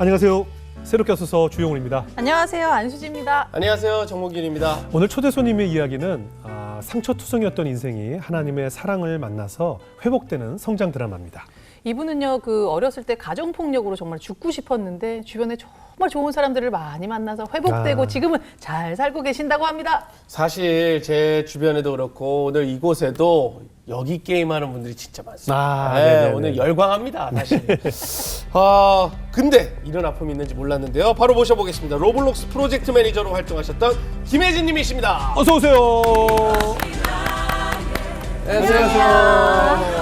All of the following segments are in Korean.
안녕하세요. 새롭게 와서 주용훈입니다. 안녕하세요. 안수지입니다. 안녕하세요. 정몽균입니다. 오늘 초대 손님의 이야기는 상처투성이었던 인생이 하나님의 사랑을 만나서 회복되는 성장 드라마입니다. 이분은요, 어렸을 때 가정폭력으로 정말 죽고 싶었는데 주변에 정말 좋은 사람들을 많이 만나서 회복되고 지금은 잘 살고 계신다고 합니다. 사실 제 주변에도 그렇고 오늘 이곳에도 여기 게임하는 분들이 진짜 많습니다. 네, 오늘 열광합니다, 사실. 근데 이런 아픔이 있는지 몰랐는데요. 바로 모셔보겠습니다. 로블록스 프로젝트 매니저로 활동하셨던 김혜진 님이십니다. 어서 오세요. 안녕하세요.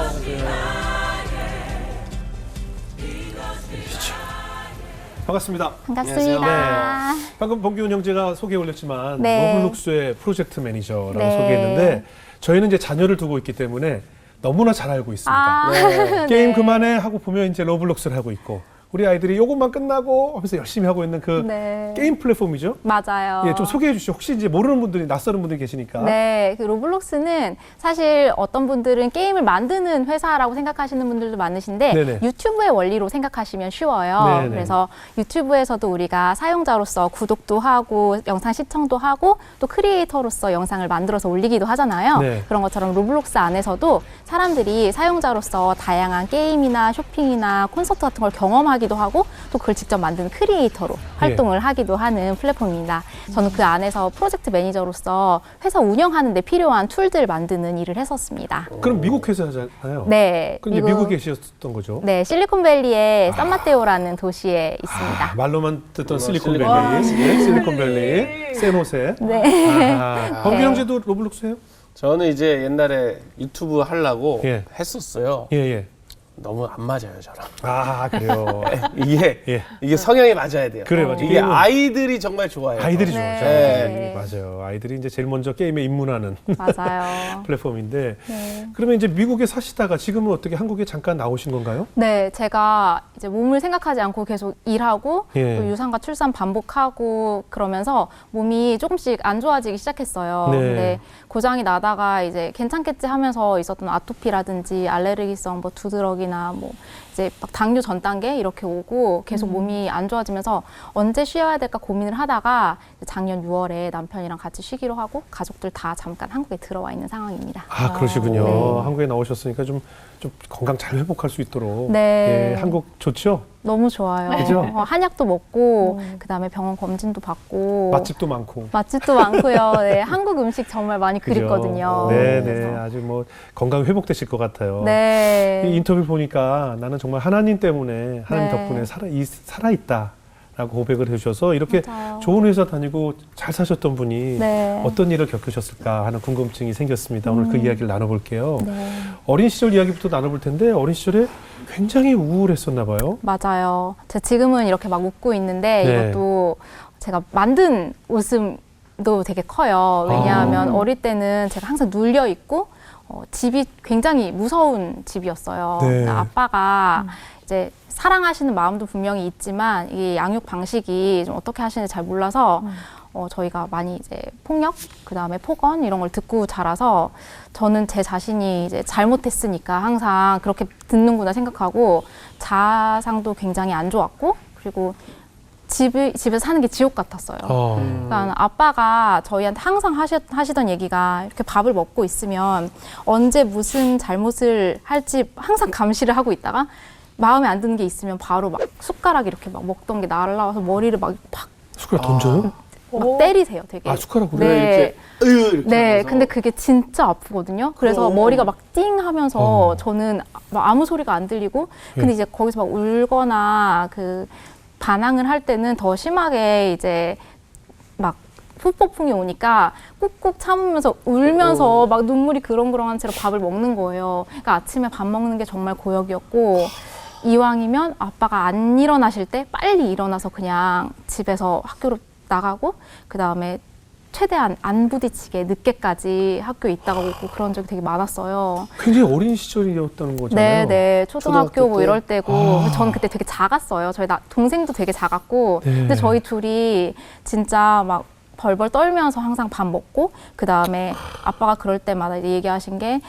반갑습니다. 반갑습니다. 네. 방금 범기훈 형제가 소개 올렸지만 네. 로블록스의 프로젝트 매니저라고 네. 소개했는데 저희는 이제 자녀를 두고 있기 때문에 너무나 잘 알고 있습니다. 네. 게임 그만해 하고 보면 이제 로블록스를 하고 있고 우리 아이들이 요것만 끝나고 하면서 열심히 하고 있는 그 네. 게임 플랫폼이죠. 맞아요. 예, 좀 소개해 주시죠. 혹시 이제 모르는 분들이 낯설은 분들이 계시니까. 네, 로블록스는 사실 어떤 분들은 게임을 만드는 회사라고 생각하시는 분들도 많으신데 네네. 유튜브의 원리로 생각하시면 쉬워요. 네네. 그래서 유튜브에서도 우리가 사용자로서 구독도 하고 영상 시청도 하고 또 크리에이터로서 영상을 만들어서 올리기도 하잖아요. 네. 그런 것처럼 로블록스 안에서도 사람들이 사용자로서 다양한 게임이나 쇼핑이나 콘서트 같은 걸 경험하기도 하고 또 그걸 직접 만드는 크리에이터로 활동을 하기도 하는 플랫폼입니다. 저는 그 안에서 프로젝트 매니저로서 회사 운영하는 데 필요한 툴들 만드는 일을 했었습니다. 그럼 미국 회사잖아요. 네. 그럼 미국에 계셨던 거죠? 네, 실리콘밸리의 산마테오라는 도시에 있습니다. 말로만 듣던 실리콘밸리, 와, 실리콘밸리, 샌호세. 네. 범기 형제도 로블록스 해요? 저는 이제 옛날에 유튜브 하려고 예. 했었어요. 예, 예. 너무 안 맞아요, 저랑. 그래요. 이게 성향이 맞아야 돼요. 그래, 맞아요. 이게 게임은- 아이들이 정말 좋아해요. 아이들이 네. 좋아하죠. 네. 맞아요. 아이들이 이제 제일 먼저 게임에 입문하는 맞아요. 플랫폼인데. 네. 그러면 이제 미국에 사시다가 지금은 어떻게 한국에 잠깐 나오신 건가요? 네, 제가 이제 몸을 생각하지 않고 계속 일하고 예. 또 유산과 출산 반복하고 그러면서 몸이 조금씩 안 좋아지기 시작했어요. 네. 근데 고장이 나다가 이제 괜찮겠지 하면서 있었던 아토피라든지 알레르기성 뭐 두드러기나 뭐 이제 막 당뇨 전 단계 이렇게 오고 계속 몸이 안 좋아지면서 언제 쉬어야 될까 고민을 하다가 작년 6월에 남편이랑 같이 쉬기로 하고 가족들 다 잠깐 한국에 들어와 있는 상황입니다. 그러시군요. 네. 한국에 나오셨으니까 좀 건강 잘 회복할 수 있도록. 네. 예, 한국 좋죠? 너무 좋아요. 그죠? 한약도 먹고 그다음에 병원 검진도 받고 맛집도 많고. 맛집도 많고요. 네, 한국 음식 정말 많이 그죠? 그립거든요. 네네. 그래서. 아주 뭐 건강 회복되실 것 같아요. 네. 이 인터뷰 보니까 나는 정말 하나님 때문에 하나님 네. 덕분에 살아있다라고 고백을 해주셔서 이렇게 맞아요. 좋은 회사 다니고 잘 사셨던 분이 네. 어떤 일을 겪으셨을까 하는 궁금증이 생겼습니다. 오늘 그 이야기를 나눠볼게요. 네. 어린 시절 이야기부터 나눠볼 텐데 어린 시절에 굉장히 우울했었나 봐요. 맞아요. 제가 지금은 이렇게 막 웃고 있는데 네. 이것도 제가 만든 웃음도 되게 커요. 왜냐하면 어릴 때는 제가 항상 눌려 있고 집이 굉장히 무서운 집이었어요. 네. 그러니까 아빠가 이제 사랑하시는 마음도 분명히 있지만 이 양육 방식이 좀 어떻게 하시는지 잘 몰라서 저희가 많이 이제 폭력, 그 다음에 폭언 이런 걸 듣고 자라서 저는 제 자신이 이제 잘못했으니까 항상 그렇게 듣는구나 생각하고 자상도 굉장히 안 좋았고 그리고 집에서 사는 게 지옥 같았어요. 그러니까 아빠가 저희한테 항상 하시던 얘기가 이렇게 밥을 먹고 있으면 언제 무슨 잘못을 할지 항상 감시를 하고 있다가 마음에 안 드는 게 있으면 바로 막 숟가락 이렇게 막 먹던 게 날라와서 머리를 막 숟가락 던져요? 막 때리세요, 되게. 숟가락으로? 네. 이렇게 네, 하면서. 근데 그게 진짜 아프거든요. 그래서 머리가 막 띵 하면서 저는 막 아무 소리가 안 들리고 근데 이제 거기서 막 울거나 그 반항을 할 때는 더 심하게 이제 막 후폭풍이 오니까 꾹꾹 참으면서 울면서 막 눈물이 그렁그렁한 채로 밥을 먹는 거예요. 그러니까 아침에 밥 먹는 게 정말 고역이었고 이왕이면 아빠가 안 일어나실 때 빨리 일어나서 그냥 집에서 학교로 나가고 그 다음에 최대한 안 부딪히게 늦게까지 학교에 있다가 오고 그런 적이 되게 많았어요. 굉장히 어린 시절이었다는 거잖아요. 네, 초등학교 초등학교 뭐 때? 이럴 때고 저는 그때 되게 작았어요. 저희 동생도 되게 작았고 네. 근데 저희 둘이 진짜 막 벌벌 떨면서 항상 밥 먹고 그 다음에 아빠가 그럴 때마다 이제 얘기하신 게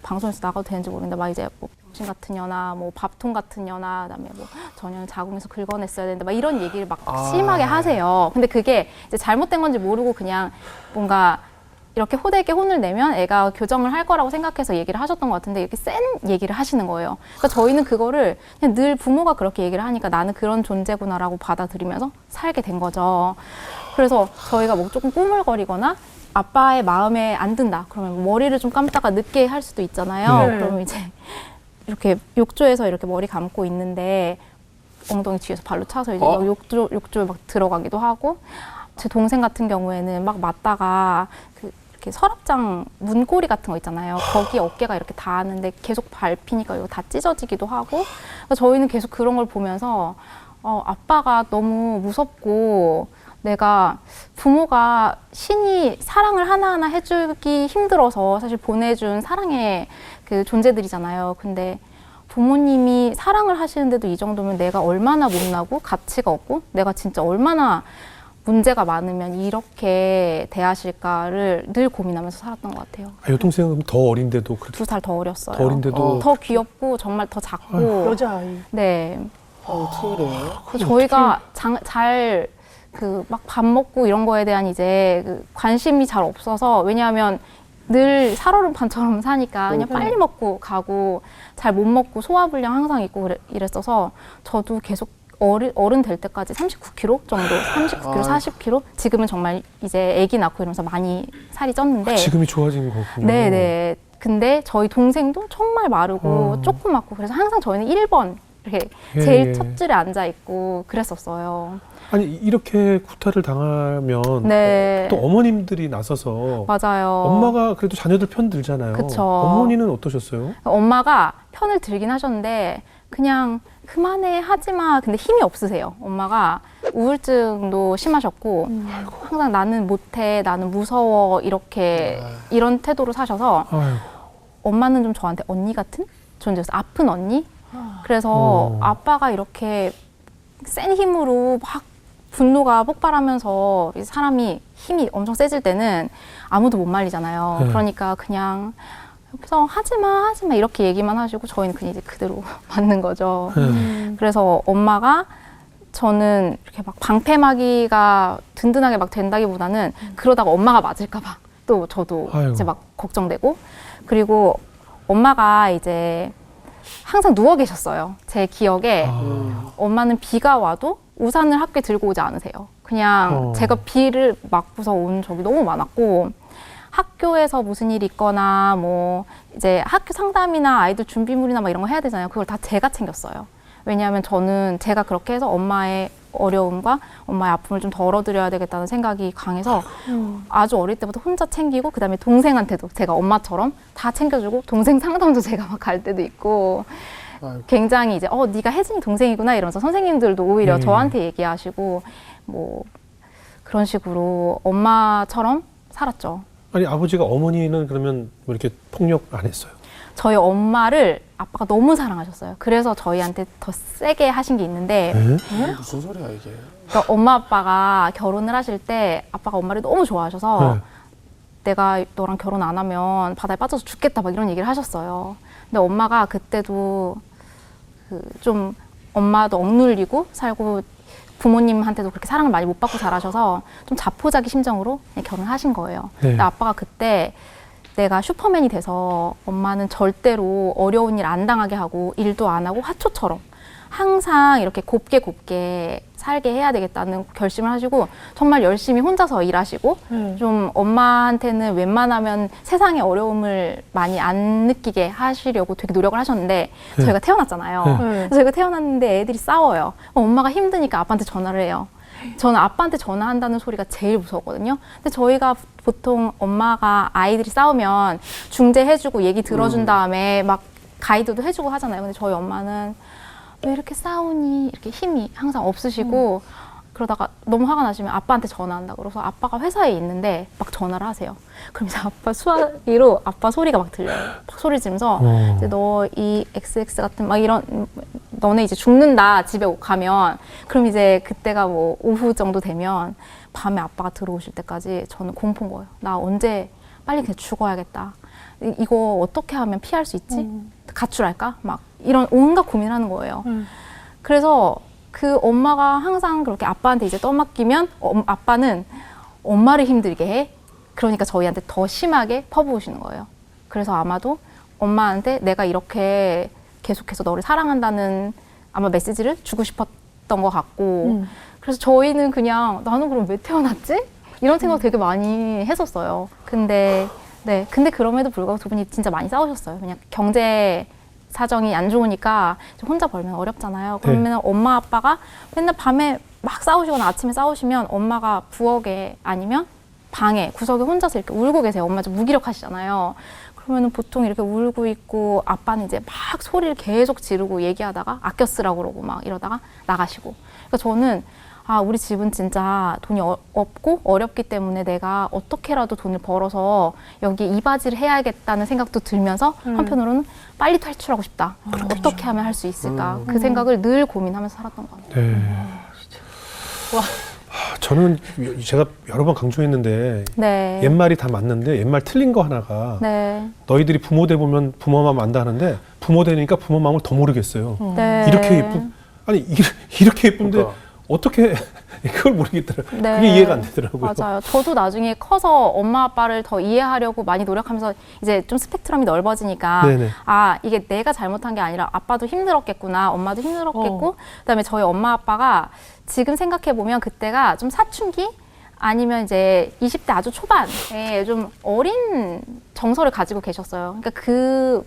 방송에서 나가도 되는지 모르겠는데 막 이제 뭐 남친 같은 년아, 뭐 밥통 같은 년아, 그다음에 뭐 전혀는 자궁에서 긁어냈어야 되는데 막 이런 얘기를 막 심하게 하세요. 근데 그게 이제 잘못된 건지 모르고 그냥 뭔가 이렇게 호되게 혼을 내면 애가 교정을 할 거라고 생각해서 얘기를 하셨던 것 같은데 이렇게 센 얘기를 하시는 거예요. 그러니까 저희는 그거를 그냥 늘 부모가 그렇게 얘기를 하니까 나는 그런 존재구나라고 받아들이면서 살게 된 거죠. 그래서 저희가 뭐 조금 꾸물거리거나 아빠의 마음에 안 든다. 그러면 머리를 좀 감다가 늦게 할 수도 있잖아요. 네. 그러면 이제 이렇게 욕조에서 이렇게 머리 감고 있는데 엉덩이 뒤에서 발로 차서 이제 막 욕조에 막 들어가기도 하고 제 동생 같은 경우에는 막 맞다가 이렇게 서랍장 문고리 같은 거 있잖아요. 거기 어깨가 이렇게 닿았는데 계속 밟히니까 이거 다 찢어지기도 하고 그래서 저희는 계속 그런 걸 보면서 아빠가 너무 무섭고 내가 부모가 신이 사랑을 하나하나 해주기 힘들어서 사실 보내준 사랑의 그 존재들이잖아요. 근데 부모님이 사랑을 하시는데도 이 정도면 내가 얼마나 못나고 가치가 없고 내가 진짜 얼마나 문제가 많으면 이렇게 대하실까를 늘 고민하면서 살았던 것 같아요. 여동생은 더 어린데도 그렇게 2살 더 어렸어요. 더 어린데도 더 귀엽고 정말 더 작고 여자아이. 네. 어떻게 그래? 저희가 잘 그 막 밥 먹고 이런 거에 대한 이제 그 관심이 잘 없어서 왜냐하면 늘 살얼음판처럼 사니까 그냥 빨리 먹고 가고 잘 못 먹고 소화불량 항상 있고 이랬어서 저도 계속 어른 될 때까지 39kg 정도, 39kg, 40kg 지금은 정말 이제 아기 낳고 이러면서 많이 살이 쪘는데 지금이 좋아진 거군요. 네네. 근데 저희 동생도 정말 마르고 조그맣고 그래서 항상 저희는 1번 이렇게 제일 첫 줄에 앉아 있고 그랬었어요. 아니 이렇게 구타를 당하면 네. 또 어머님들이 나서서 맞아요. 엄마가 그래도 자녀들 편 들잖아요. 그쵸. 어머니는 어떠셨어요? 엄마가 편을 들긴 하셨는데 그냥 그만해 하지 마. 근데 힘이 없으세요. 엄마가 우울증도 심하셨고 항상 나는 못해, 나는 무서워 이렇게 이런 태도로 사셔서 아이고. 엄마는 좀 저한테 언니 같은 존재였어요. 아픈 언니. 그래서 아빠가 이렇게 센 힘으로 막 분노가 폭발하면서 사람이 힘이 엄청 세질 때는 아무도 못 말리잖아요. 그러니까 그냥 옆에서 하지마 이렇게 얘기만 하시고 저희는 그냥 이제 그대로 맞는 거죠. 그래서 엄마가 저는 이렇게 막 방패막이가 든든하게 막 된다기보다는 그러다가 엄마가 맞을까봐 또 저도 아이고. 이제 막 걱정되고 그리고 엄마가 이제 항상 누워 계셨어요. 제 기억에 엄마는 비가 와도 우산을 학교에 들고 오지 않으세요. 그냥 제가 비를 맞고서 온 적이 너무 많았고 학교에서 무슨 일이 있거나 뭐 이제 학교 상담이나 아이들 준비물이나 막 이런 거 해야 되잖아요. 그걸 다 제가 챙겼어요. 왜냐하면 저는 제가 그렇게 해서 엄마의 어려움과 엄마의 아픔을 좀 덜어드려야 되겠다는 생각이 강해서 아주 어릴 때부터 혼자 챙기고 그다음에 동생한테도 제가 엄마처럼 다 챙겨주고 동생 상담도 제가 막 갈 때도 있고 굉장히 이제 네가 혜진이 동생이구나 이러면서 선생님들도 오히려 저한테 얘기하시고 뭐 그런 식으로 엄마처럼 살았죠. 아니 아버지가 어머니는 그러면 뭐 이렇게 폭력 안 했어요? 저희 엄마를 아빠가 너무 사랑하셨어요. 그래서 저희한테 더 세게 하신 게 있는데 무슨 소리야 이게? 그러니까 엄마 아빠가 결혼을 하실 때 아빠가 엄마를 너무 좋아하셔서 내가 너랑 결혼 안 하면 바다에 빠져서 죽겠다 막 이런 얘기를 하셨어요. 근데 엄마가 그때도 좀 엄마도 억눌리고 살고 부모님한테도 그렇게 사랑을 많이 못 받고 자라셔서 좀 자포자기 심정으로 그냥 결혼하신 거예요. 근데 아빠가 그때 내가 슈퍼맨이 돼서 엄마는 절대로 어려운 일 안 당하게 하고 일도 안 하고 화초처럼 항상 이렇게 곱게 살게 해야 되겠다는 결심을 하시고 정말 열심히 혼자서 일하시고 좀 엄마한테는 웬만하면 세상의 어려움을 많이 안 느끼게 하시려고 되게 노력을 하셨는데 저희가 태어났잖아요. 그래서 저희가 태어났는데 애들이 싸워요. 엄마가 힘드니까 아빠한테 전화를 해요. 저는 아빠한테 전화한다는 소리가 제일 무서웠거든요. 근데 저희가 보통 엄마가 아이들이 싸우면 중재해주고 얘기 들어준 다음에 막 가이드도 해주고 하잖아요. 근데 저희 엄마는 왜 이렇게 싸우니? 이렇게 힘이 항상 없으시고 그러다가 너무 화가 나시면 아빠한테 전화한다고 그래서 아빠가 회사에 있는데 막 전화를 하세요. 그럼 이제 아빠 수화기로 아빠 소리가 막 들려요. 막 소리 지르면서 이제 너 이 XX 같은 막 이런 너네 이제 죽는다 집에 가면 그럼 이제 그때가 뭐 오후 정도 되면 밤에 아빠가 들어오실 때까지 저는 공포인 거예요. 나 언제 빨리 그냥 죽어야겠다. 이거 어떻게 하면 피할 수 있지? 가출할까? 막 이런 온갖 고민을 하는 거예요. 그래서 그 엄마가 항상 그렇게 아빠한테 이제 떠맡기면 아빠는 엄마를 힘들게 해. 그러니까 저희한테 더 심하게 퍼부으시는 거예요. 그래서 아마도 엄마한테 내가 이렇게 계속해서 너를 사랑한다는 아마 메시지를 주고 싶었던 것 같고 그래서 저희는 그냥 나는 그럼 왜 태어났지? 이런 생각 되게 많이 했었어요. 근데 그럼에도 불구하고 두 분이 진짜 많이 싸우셨어요. 그냥 경제 사정이 안 좋으니까 혼자 벌면 어렵잖아요. 그러면 엄마 아빠가 맨날 밤에 막 싸우시거나 아침에 싸우시면 엄마가 부엌에 아니면 방에 구석에 혼자서 이렇게 울고 계세요. 엄마 좀 무기력하시잖아요. 그러면은 보통 이렇게 울고 있고 아빠는 이제 막 소리를 계속 지르고 얘기하다가 아껴 쓰라고 그러고 막 이러다가 나가시고. 그러니까 저는 우리 집은 진짜 돈이 없고 어렵기 때문에 내가 어떻게라도 돈을 벌어서 여기 이바지를 해야겠다는 생각도 들면서 한편으로는 빨리 탈출하고 싶다. 어떻게 하면 할 수 있을까? 그 생각을 늘 고민하면서 살았던 것 같아요. 네. 와. 저는 제가 여러 번 강조했는데 네. 옛말이 다 맞는데 옛말 틀린 거 하나가 네. 너희들이 부모 돼 보면 부모 마음 안다 하는데 부모 되니까 부모 마음을 더 모르겠어요. 네. 이렇게 예쁜 이렇게 예쁜데 그러니까. 어떻게 그걸 모르겠더라고요. 네. 그게 이해가 안 되더라고요. 맞아요. 저도 나중에 커서 엄마 아빠를 더 이해하려고 많이 노력하면서 이제 좀 스펙트럼이 넓어지니까 네네. 이게 내가 잘못한 게 아니라 아빠도 힘들었겠구나, 엄마도 힘들었겠고 그다음에 저희 엄마 아빠가 지금 생각해 보면 그때가 좀 사춘기 아니면 이제 20대 아주 초반에 좀 어린 정서를 가지고 계셨어요. 그러니까 그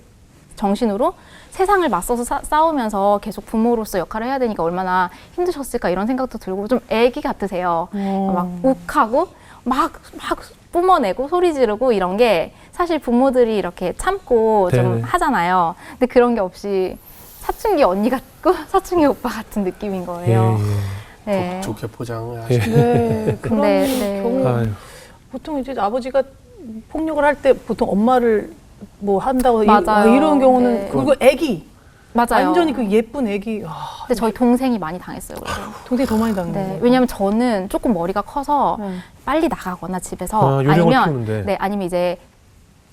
정신으로 세상을 맞서서 싸우면서 계속 부모로서 역할을 해야 되니까 얼마나 힘드셨을까 이런 생각도 들고 좀 애기 같으세요. 막 욱하고 막 뿜어내고 소리 지르고 이런 게 사실 부모들이 이렇게 참고 네네. 좀 하잖아요. 근데 그런 게 없이 사춘기 언니 같고 사춘기 오빠 같은 느낌인 거예요. 네. 좋게 포장을 예. 하시네. 네, 그런 네. 경우 아유. 보통 이제 아버지가 폭력을 할 때 보통 엄마를 뭐 한다고 맞아요. 이런 경우는 네. 그리고 애기 맞아요. 완전히 그 예쁜 애기 근데 저희 동생이 많이 당했어요. 그래서. 동생이 더 많이 당하는 네, 거예요. 왜냐하면 저는 조금 머리가 커서 빨리 나가거나 집에서 요령을 아니면 피우는데. 아니면 이제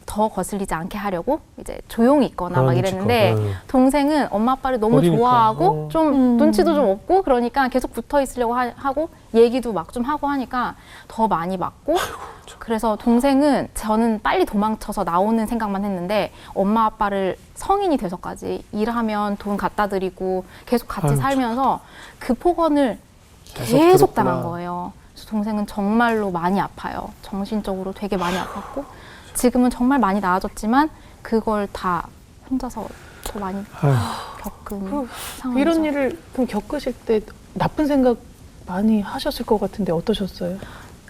더 거슬리지 않게 하려고 이제 조용히 있거나 막 눈치껏, 이랬는데 동생은 엄마 아빠를 너무 어리니까. 좋아하고 좀 눈치도 좀 없고 그러니까 계속 붙어 있으려고 하고 얘기도 막 좀 하고 하니까 더 많이 맞고 그래서 동생은 저는 빨리 도망쳐서 나오는 생각만 했는데 엄마 아빠를 성인이 돼서까지 일하면 돈 갖다 드리고 계속 같이 살면서 그 폭언을 계속 들었구나. 당한 거예요. 그래서 동생은 정말로 많이 아파요. 정신적으로 되게 많이 아팠고 지금은 정말 많이 나아졌지만 그걸 다 혼자서 더 많이 겪은 상황이죠. 이런 일을 그럼 겪으실 때 나쁜 생각 많이 하셨을 것 같은데 어떠셨어요?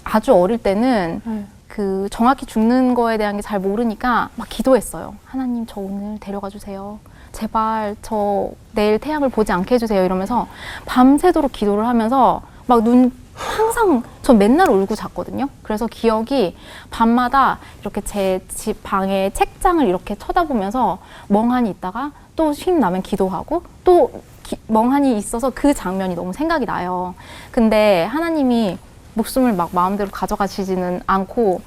아주 어릴 때는 네. 그 정확히 죽는 거에 대한 게 잘 모르니까 막 기도했어요. 하나님 저 오늘 데려가 주세요. 제발 저 내일 태양을 보지 않게 해주세요. 이러면서 밤새도록 기도를 하면서 막 항상 전 맨날 울고 잤거든요. 그래서 기억이 밤마다 이렇게 제 집 방에 책장을 이렇게 쳐다보면서 멍하니 있다가 또 힘 나면 기도하고 또 멍하니 있어서 그 장면이 너무 생각이 나요. 근데 하나님이 목숨을 막 마음대로 가져가시지는 않고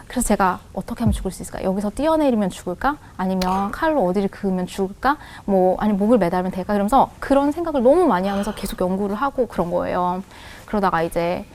그래서 제가 어떻게 하면 죽을 수 있을까? 여기서 뛰어내리면 죽을까? 아니면 칼로 어디를 그으면 죽을까? 뭐 아니면 목을 매달면 될까? 이러면서 그런 생각을 너무 많이 하면서 계속 연구를 하고 그런 거예요. 그러다가 이제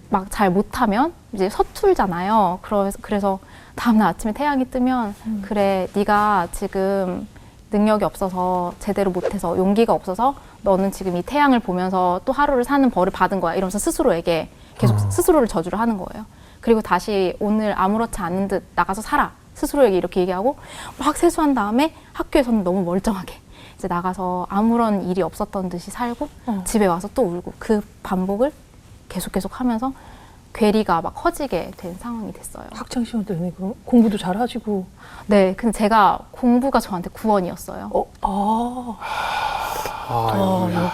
막 잘 못하면 이제 서툴잖아요. 그래서 다음날 아침에 태양이 뜨면 그래 네가 지금 능력이 없어서 제대로 못해서 용기가 없어서 너는 지금 이 태양을 보면서 또 하루를 사는 벌을 받은 거야. 이러면서 스스로에게 계속 스스로를 저주를 하는 거예요. 그리고 다시 오늘 아무렇지 않은 듯 나가서 살아. 스스로에게 이렇게 얘기하고 막 세수한 다음에 학교에서는 너무 멀쩡하게 이제 나가서 아무런 일이 없었던 듯이 살고 집에 와서 또 울고 그 반복을 계속 하면서 괴리가 막 커지게 된 상황이 됐어요. 학창 시절 때는 그럼 공부도 잘 하시고. 네, 근데 제가 공부가 저한테 구원이었어요.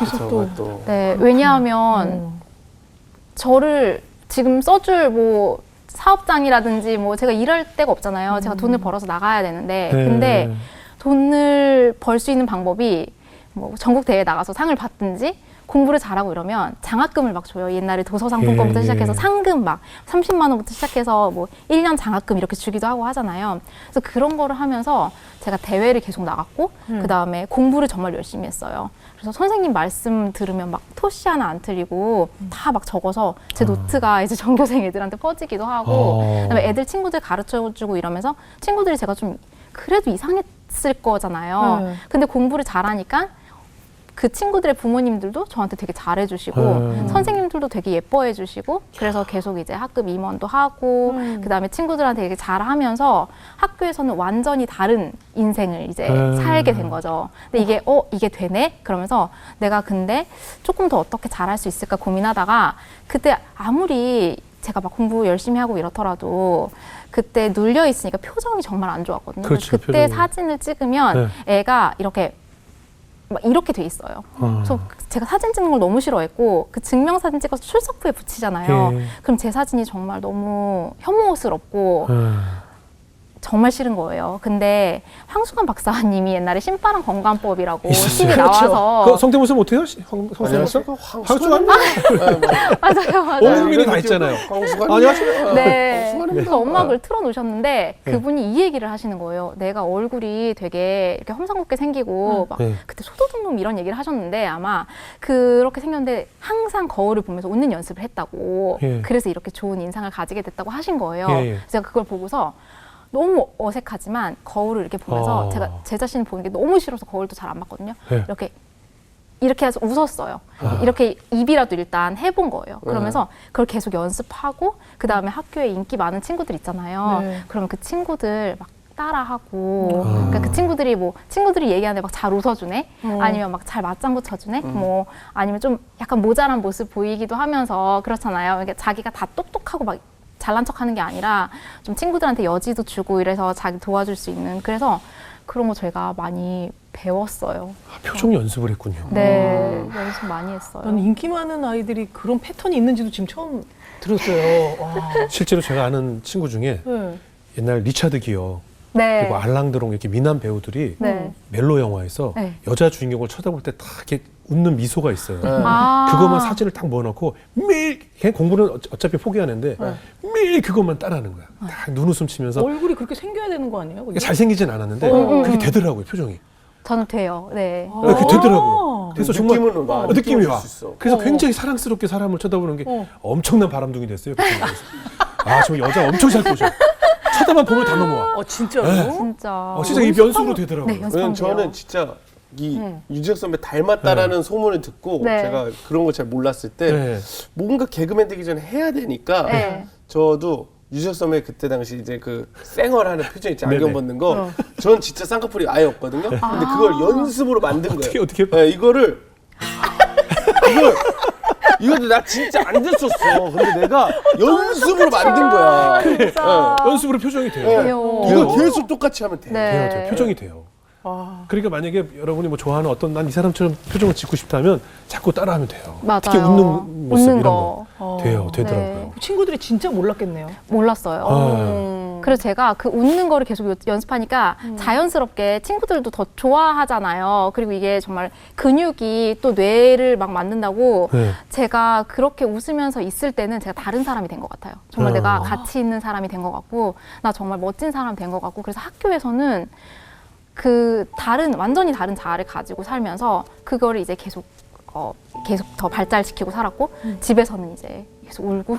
여기서 또. 네, 왜냐하면 저를 지금 써줄 뭐 사업장이라든지 뭐 제가 일할 데가 없잖아요. 제가 돈을 벌어서 나가야 되는데 근데 돈을 벌 수 있는 방법이 뭐 전국 대회 나가서 상을 받든지 공부를 잘하고 이러면 장학금을 막 줘요. 옛날에 도서상품권부터 예, 시작해서 예. 상금 막 30만 원부터 시작해서 뭐 1년 장학금 이렇게 주기도 하고 하잖아요. 그래서 그런 거를 하면서 제가 대회를 계속 나갔고 그다음에 공부를 정말 열심히 했어요. 그래서 선생님 말씀 들으면 막 토시 하나 안 틀리고 다 막 적어서 제 노트가 이제 전교생 애들한테 퍼지기도 하고 그다음에 애들 친구들 가르쳐주고 이러면서 친구들이 제가 좀 그래도 이상했을 거잖아요. 근데 공부를 잘하니까 그 친구들의 부모님들도 저한테 되게 잘해주시고 선생님들도 되게 예뻐해주시고 그래서 계속 이제 학급 임원도 하고 그다음에 친구들한테 되게 잘하면서 학교에서는 완전히 다른 인생을 이제 살게 된 거죠. 근데 이게 이게 되네? 그러면서 내가 근데 조금 더 어떻게 잘할 수 있을까 고민하다가 그때 아무리 제가 막 공부 열심히 하고 이렇더라도 그때 눌려 있으니까 표정이 정말 안 좋았거든요. 그렇죠, 그때 표정이. 사진을 찍으면 애가 이렇게 막 이렇게 돼 있어요. 그래서 제가 사진 찍는 걸 너무 싫어했고 그 증명사진 찍어서 출석부에 붙이잖아요. 예. 그럼 제 사진이 정말 너무 혐오스럽고 정말 싫은 거예요. 근데 황수관 박사님이 옛날에 신바람 건강법이라고 있었어요. TV에 나와서 그 성대모사 못해요? 성대모사? 황수관? 맞아요. 온 국민이 다 있잖아요. 황수관? 안녕하세요. 네. 황수관은 그래서 뭐. 음악을 틀어놓으셨는데 그분이 이 얘기를 하시는 거예요. 내가 얼굴이 되게 이렇게 험상궂게 생기고 막 네. 그때 소도둑놈 이런 얘기를 하셨는데 아마 그렇게 생겼는데 항상 거울을 보면서 웃는 연습을 했다고 예. 그래서 이렇게 좋은 인상을 가지게 됐다고 하신 거예요. 예. 제가 그걸 보고서 너무 어색하지만 거울을 이렇게 보면서 제가 제 자신을 보는 게 너무 싫어서 거울도 잘 안 봤거든요. 예. 이렇게 해서 웃었어요. 이렇게 입이라도 일단 해본 거예요. 그러면서 그걸 계속 연습하고 그 다음에 학교에 인기 많은 친구들 있잖아요. 네. 그러면 그 친구들 막 따라하고 그러니까 그 친구들이 뭐 친구들이 얘기하는데 막 잘 웃어주네 아니면 막 잘 맞장구 쳐주네 뭐 아니면 좀 약간 모자란 모습 보이기도 하면서 그렇잖아요. 그러니까 자기가 다 똑똑하고 막 잘난 척하는 게 아니라 좀 친구들한테 여지도 주고 이래서 자기 도와줄 수 있는 그래서 그런 거 제가 많이 배웠어요. 표정 연습을 했군요. 네, 연습 많이 했어요. 저는 인기 많은 아이들이 그런 패턴이 있는지도 지금 처음 들었어요. 와. 실제로 제가 아는 친구 중에 네. 옛날 리차드 기어 네. 그리고 알랑드롱 이렇게 미남 배우들이 네. 멜로 영화에서 네. 여자 주인공을 쳐다볼 때 다 이렇게 웃는 미소가 있어요. 아. 그것만 사진을 딱 모아놓고 매일 걔 공부는 어차피 포기하는데 매일 그것만 따라하는 거야. 딱 눈웃음 치면서 얼굴이 그렇게 생겨야 되는 거 아니에요? 근데? 잘생기진 않았는데 그게 되더라고요 표정이. 저는 돼요. 네. 네, 그게 되더라고요. 그래서 정말 느낌은 와, 느낌이 와. 수 있어. 그래서 굉장히 사랑스럽게 사람을 쳐다보는 게 엄청난 바람둥이 됐어요. 그 친구가. 아, 저 여자 엄청 잘 꼬셔. 쳐다만 보면 다 넘어와. 진짜로? 네. 진짜. 진짜 이 연습으로 되더라고요. 네, 왜냐면 연습하면 저는 돼요. 진짜 이 유재석 선배 닮았다라는 소문을 듣고 네. 제가 그런 걸 잘 몰랐을 때 네. 뭔가 개그맨 되기 전에 해야 되니까 네. 저도 유재석 선배 그때 당시 이제 그 쌩얼하는 표정 있지 안경 네네. 벗는 거 전 진짜 쌍꺼풀이 아예 없거든요. 근데 그걸 연습으로 만든 거예요. 어떻게 네, 이거를 이것도 나 진짜 안 됐었어. 근데 내가 연습으로 만든 거야. 진짜. 연습으로 표정이 돼요. 네. 돼요. 이거 계속 똑같이 하면 돼. 네. 돼요, 돼요. 표정이 돼요. 그러니까 만약에 여러분이 뭐 좋아하는 어떤 난 이 사람처럼 표정을 짓고 싶다면 자꾸 따라하면 돼요. 맞아요. 특히 웃는 모습 웃는 이런 거. 거 돼요, 되더라고요. 네. 친구들이 진짜 몰랐겠네요. 몰랐어요. 아. 그래서 제가 그 웃는 거를 계속 연습하니까 자연스럽게 친구들도 더 좋아하잖아요. 그리고 이게 정말 근육이 또 뇌를 막 만든다고 네. 제가 그렇게 웃으면서 있을 때는 제가 다른 사람이 된 것 같아요. 정말 내가 가치 있는 사람이 된 것 같고 나 정말 멋진 사람 된 것 같고 그래서 학교에서는 그 완전히 다른 자아를 가지고 살면서 그거를 이제 계속 더 발달시키고 살았고 집에서는 이제 계속 울고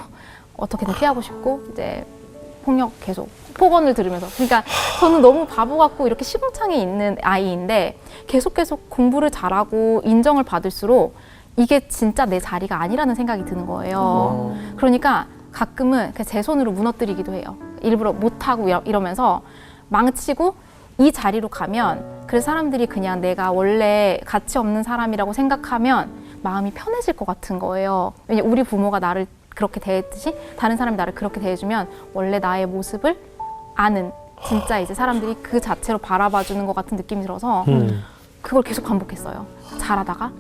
어떻게든 피하고 싶고 이제 폭언을 들으면서 그러니까 저는 너무 바보 같고 이렇게 시궁창에 있는 아이인데 계속 공부를 잘하고 인정을 받을수록 이게 진짜 내 자리가 아니라는 생각이 드는 거예요. 그러니까 가끔은 제 손으로 무너뜨리기도 해요. 일부러 못하고 이러면서 망치고 이 자리로 가면 그래서 사람들이 그냥 내가 원래 가치 없는 사람이라고 생각하면 마음이 편해질 것 같은 거예요. 왜냐면 우리 부모가 나를 그렇게 대했듯이 다른 사람이 나를 그렇게 대해주면 원래 나의 모습을 아는 진짜 이제 사람들이 그 자체로 바라봐주는 것 같은 느낌이 들어서 그걸 계속 반복했어요. 잘하다가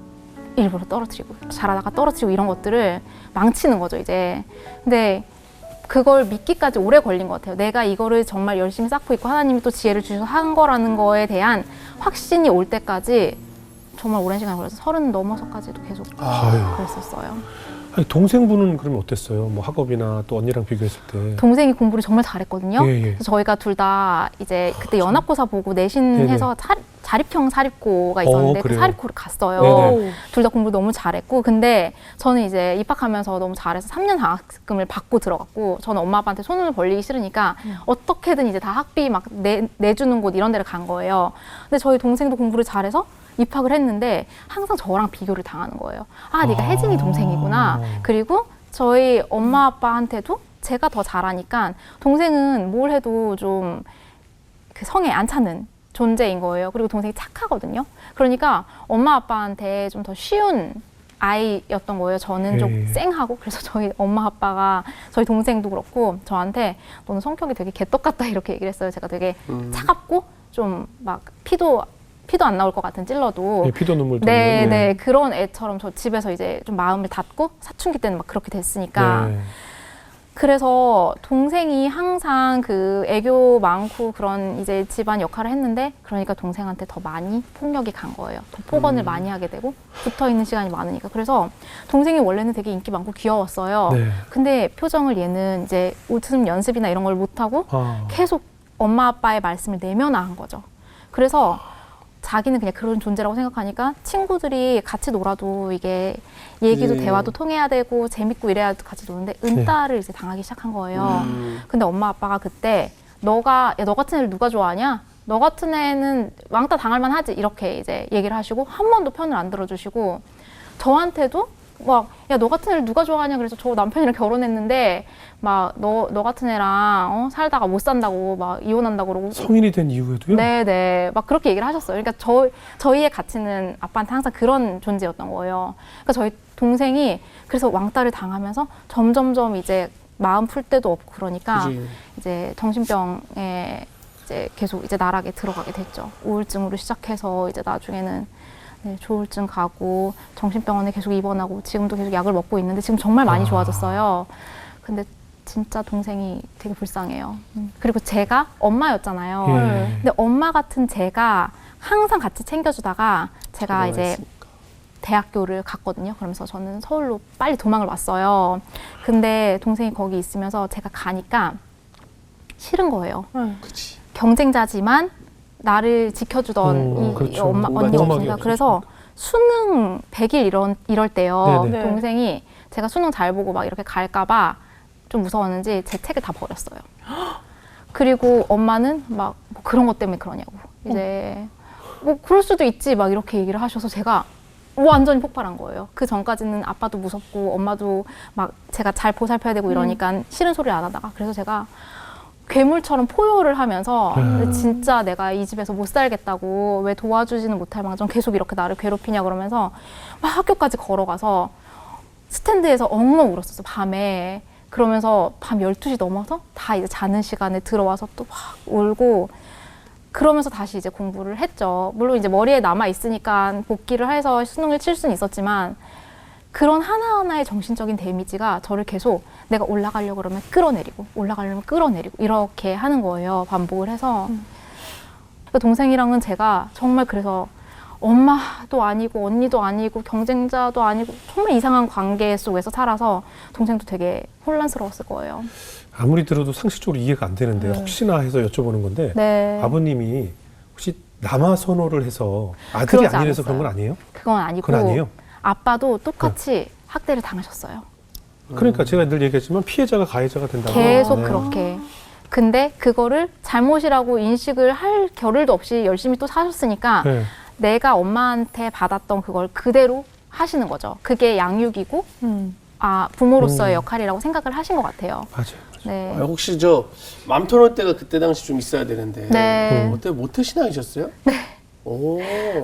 일부러 떨어뜨리고 잘하다가 떨어뜨리고 이런 것들을 망치는 거죠 이제. 근데 그걸 믿기까지 오래 걸린 것 같아요. 내가 이거를 정말 열심히 쌓고 있고 하나님이 또 지혜를 주셔서 한 거라는 거에 대한 확신이 올 때까지 정말 오랜 시간 걸려서 30 넘어서까지도 계속 아유. 그랬었어요. 아니, 동생분은 그러면 어땠어요? 뭐 학업이나 또 언니랑 비교했을 때. 동생이 공부를 정말 잘했거든요. 예, 예. 그래서 저희가 둘 다 이제 그때 연합고사 보고 내신해서 자립형 사립고가 있었는데 그 그래요? 사립고를 갔어요. 네네. 둘 다 공부 너무 잘했고, 근데 저는 이제 입학하면서 너무 잘해서 3년 장학금을 받고 들어갔고, 저는 엄마 아빠한테 손을 벌리기 싫으니까 어떻게든 이제 다 학비 막 내주는 곳 이런 데를 간 거예요. 근데 저희 동생도 공부를 잘해서 입학을 했는데 항상 저랑 비교를 당하는 거예요. 아, 네가 혜진이 동생이구나. 그리고 저희 엄마 아빠한테도 제가 더 잘하니까 동생은 뭘 해도 좀 그 성에 안 차는 존재인 거예요. 그리고 동생이 착하거든요. 그러니까 엄마 아빠한테 좀 더 쉬운 아이였던 거예요. 저는 예. 좀 쌩하고. 그래서 저희 엄마 아빠가 저희 동생도 그렇고 저한테 너는 성격이 되게 개떡 같다 이렇게 얘기를 했어요. 제가 되게 차갑고 좀 막 피도 안 나올 것 같은 찔러도 네, 피도 눈물도. 네, 없는, 네, 그런 애처럼 저 집에서 이제 좀 마음을 닫고 사춘기 때는 막 그렇게 됐으니까 네. 그래서 동생이 항상 그 애교 많고 그런 이제 집안 역할을 했는데 그러니까 동생한테 더 많이 폭력이 간 거예요. 더 폭언을 많이 하게 되고 붙어 있는 시간이 많으니까. 그래서 동생이 원래는 되게 인기 많고 귀여웠어요. 네. 근데 표정을 얘는 이제 웃음 연습이나 이런 걸 못하고 아. 계속 엄마 아빠의 말씀을 내면화한 거죠. 그래서 자기는 그냥 그런 존재라고 생각하니까 친구들이 같이 놀아도 이게 얘기도 네. 대화도 통해야 되고 재밌고 이래야 같이 노는데 은따를 이제 당하기 시작한 거예요. 근데 엄마 아빠가 그때 너 같은 애를 누가 좋아하냐? 너 같은 애는 왕따 당할 만하지 이렇게 이제 얘기를 하시고 한 번도 편을 안 들어주시고 저한테도 막 야 너 같은 애를 누가 좋아하냐 그래서 저 남편이랑 결혼했는데 막 너 같은 애랑 살다가 못 산다고 막 이혼한다고 그러고 성인이 된 이후에도요? 네네 막 그렇게 얘기를 하셨어요. 그러니까 저희의 가치는 아빠한테 항상 그런 존재였던 거예요. 그러니까 저희 동생이 그래서 왕따를 당하면서 점점점 이제 마음 풀 데도 없고 그러니까 그치. 이제 정신병에 이제 계속 이제 나락에 들어가게 됐죠. 우울증으로 시작해서 이제 나중에는 네, 조울증 가고 정신병원에 계속 입원하고 지금도 계속 약을 먹고 있는데 지금 정말 많이 좋아졌어요. 근데 진짜 동생이 되게 불쌍해요. 그리고 제가 엄마였잖아요. 예. 근데 엄마 같은 제가 항상 같이 챙겨주다가 제가 이제 대학교를 갔거든요. 그러면서 저는 서울로 빨리 도망을 왔어요. 근데 동생이 거기 있으면서 제가 가니까 싫은 거예요. 그치. 경쟁자지만 나를 지켜주던 이 그렇죠. 언니가 보호막이 없으니까. 없죠. 그래서 수능 100일 이럴 때요. 네네. 네. 동생이 제가 수능 잘 보고 막 이렇게 갈까봐 좀 무서웠는지 제 책을 다 버렸어요. 그리고 엄마는 막 뭐 그런 것 때문에 그러냐고. 이제 뭐 그럴 수도 있지 막 이렇게 얘기를 하셔서 제가 완전히 폭발한 거예요. 그 전까지는 아빠도 무섭고 엄마도 막 제가 잘 보살펴야 되고 이러니까 싫은 소리를 안 하다가 그래서 제가 괴물처럼 포효를 하면서 진짜 내가 이 집에서 못 살겠다고 왜 도와주지는 못할 망정 계속 이렇게 나를 괴롭히냐 그러면서 막 학교까지 걸어가서 스탠드에서 엉엉 울었었어 밤에. 그러면서 밤 12시 넘어서 다 이제 자는 시간에 들어와서 또 막 울고 그러면서 다시 이제 공부를 했죠. 물론 이제 머리에 남아 있으니까 복기를 해서 수능을 칠 수는 있었지만 그런 하나하나의 정신적인 데미지가 저를 계속 내가 올라가려고 그러면 끌어내리고 올라가려면 끌어내리고 이렇게 하는 거예요. 반복을 해서. 그러니까 동생이랑은 제가 정말 그래서 엄마도 아니고 언니도 아니고 경쟁자도 아니고 정말 이상한 관계 속에서 살아서 동생도 되게 혼란스러웠을 거예요. 아무리 들어도 상식적으로 이해가 안 되는데 혹시나 해서 여쭤보는 건데 네. 아버님이 혹시 남아 선호를 해서 아들이 그러지 아니라서 않았어요. 그런 건 아니에요? 그건 아니고 그건 아니에요? 아빠도 똑같이 학대를 당하셨어요. 그러니까 제가 늘 얘기했지만 피해자가 가해자가 된다고. 계속 네. 그렇게. 근데 그거를 잘못이라고 인식을 할 겨를도 없이 열심히 또 사셨으니까 네. 내가 엄마한테 받았던 그걸 그대로 하시는 거죠. 그게 양육이고 부모로서의 역할이라고 생각을 하신 것 같아요. 맞아요. 네. 아, 혹시 저 맘 터널 때가 그때 당시 좀 있어야 되는데 네. 어때 모태 신앙이셨어요? 네. 오.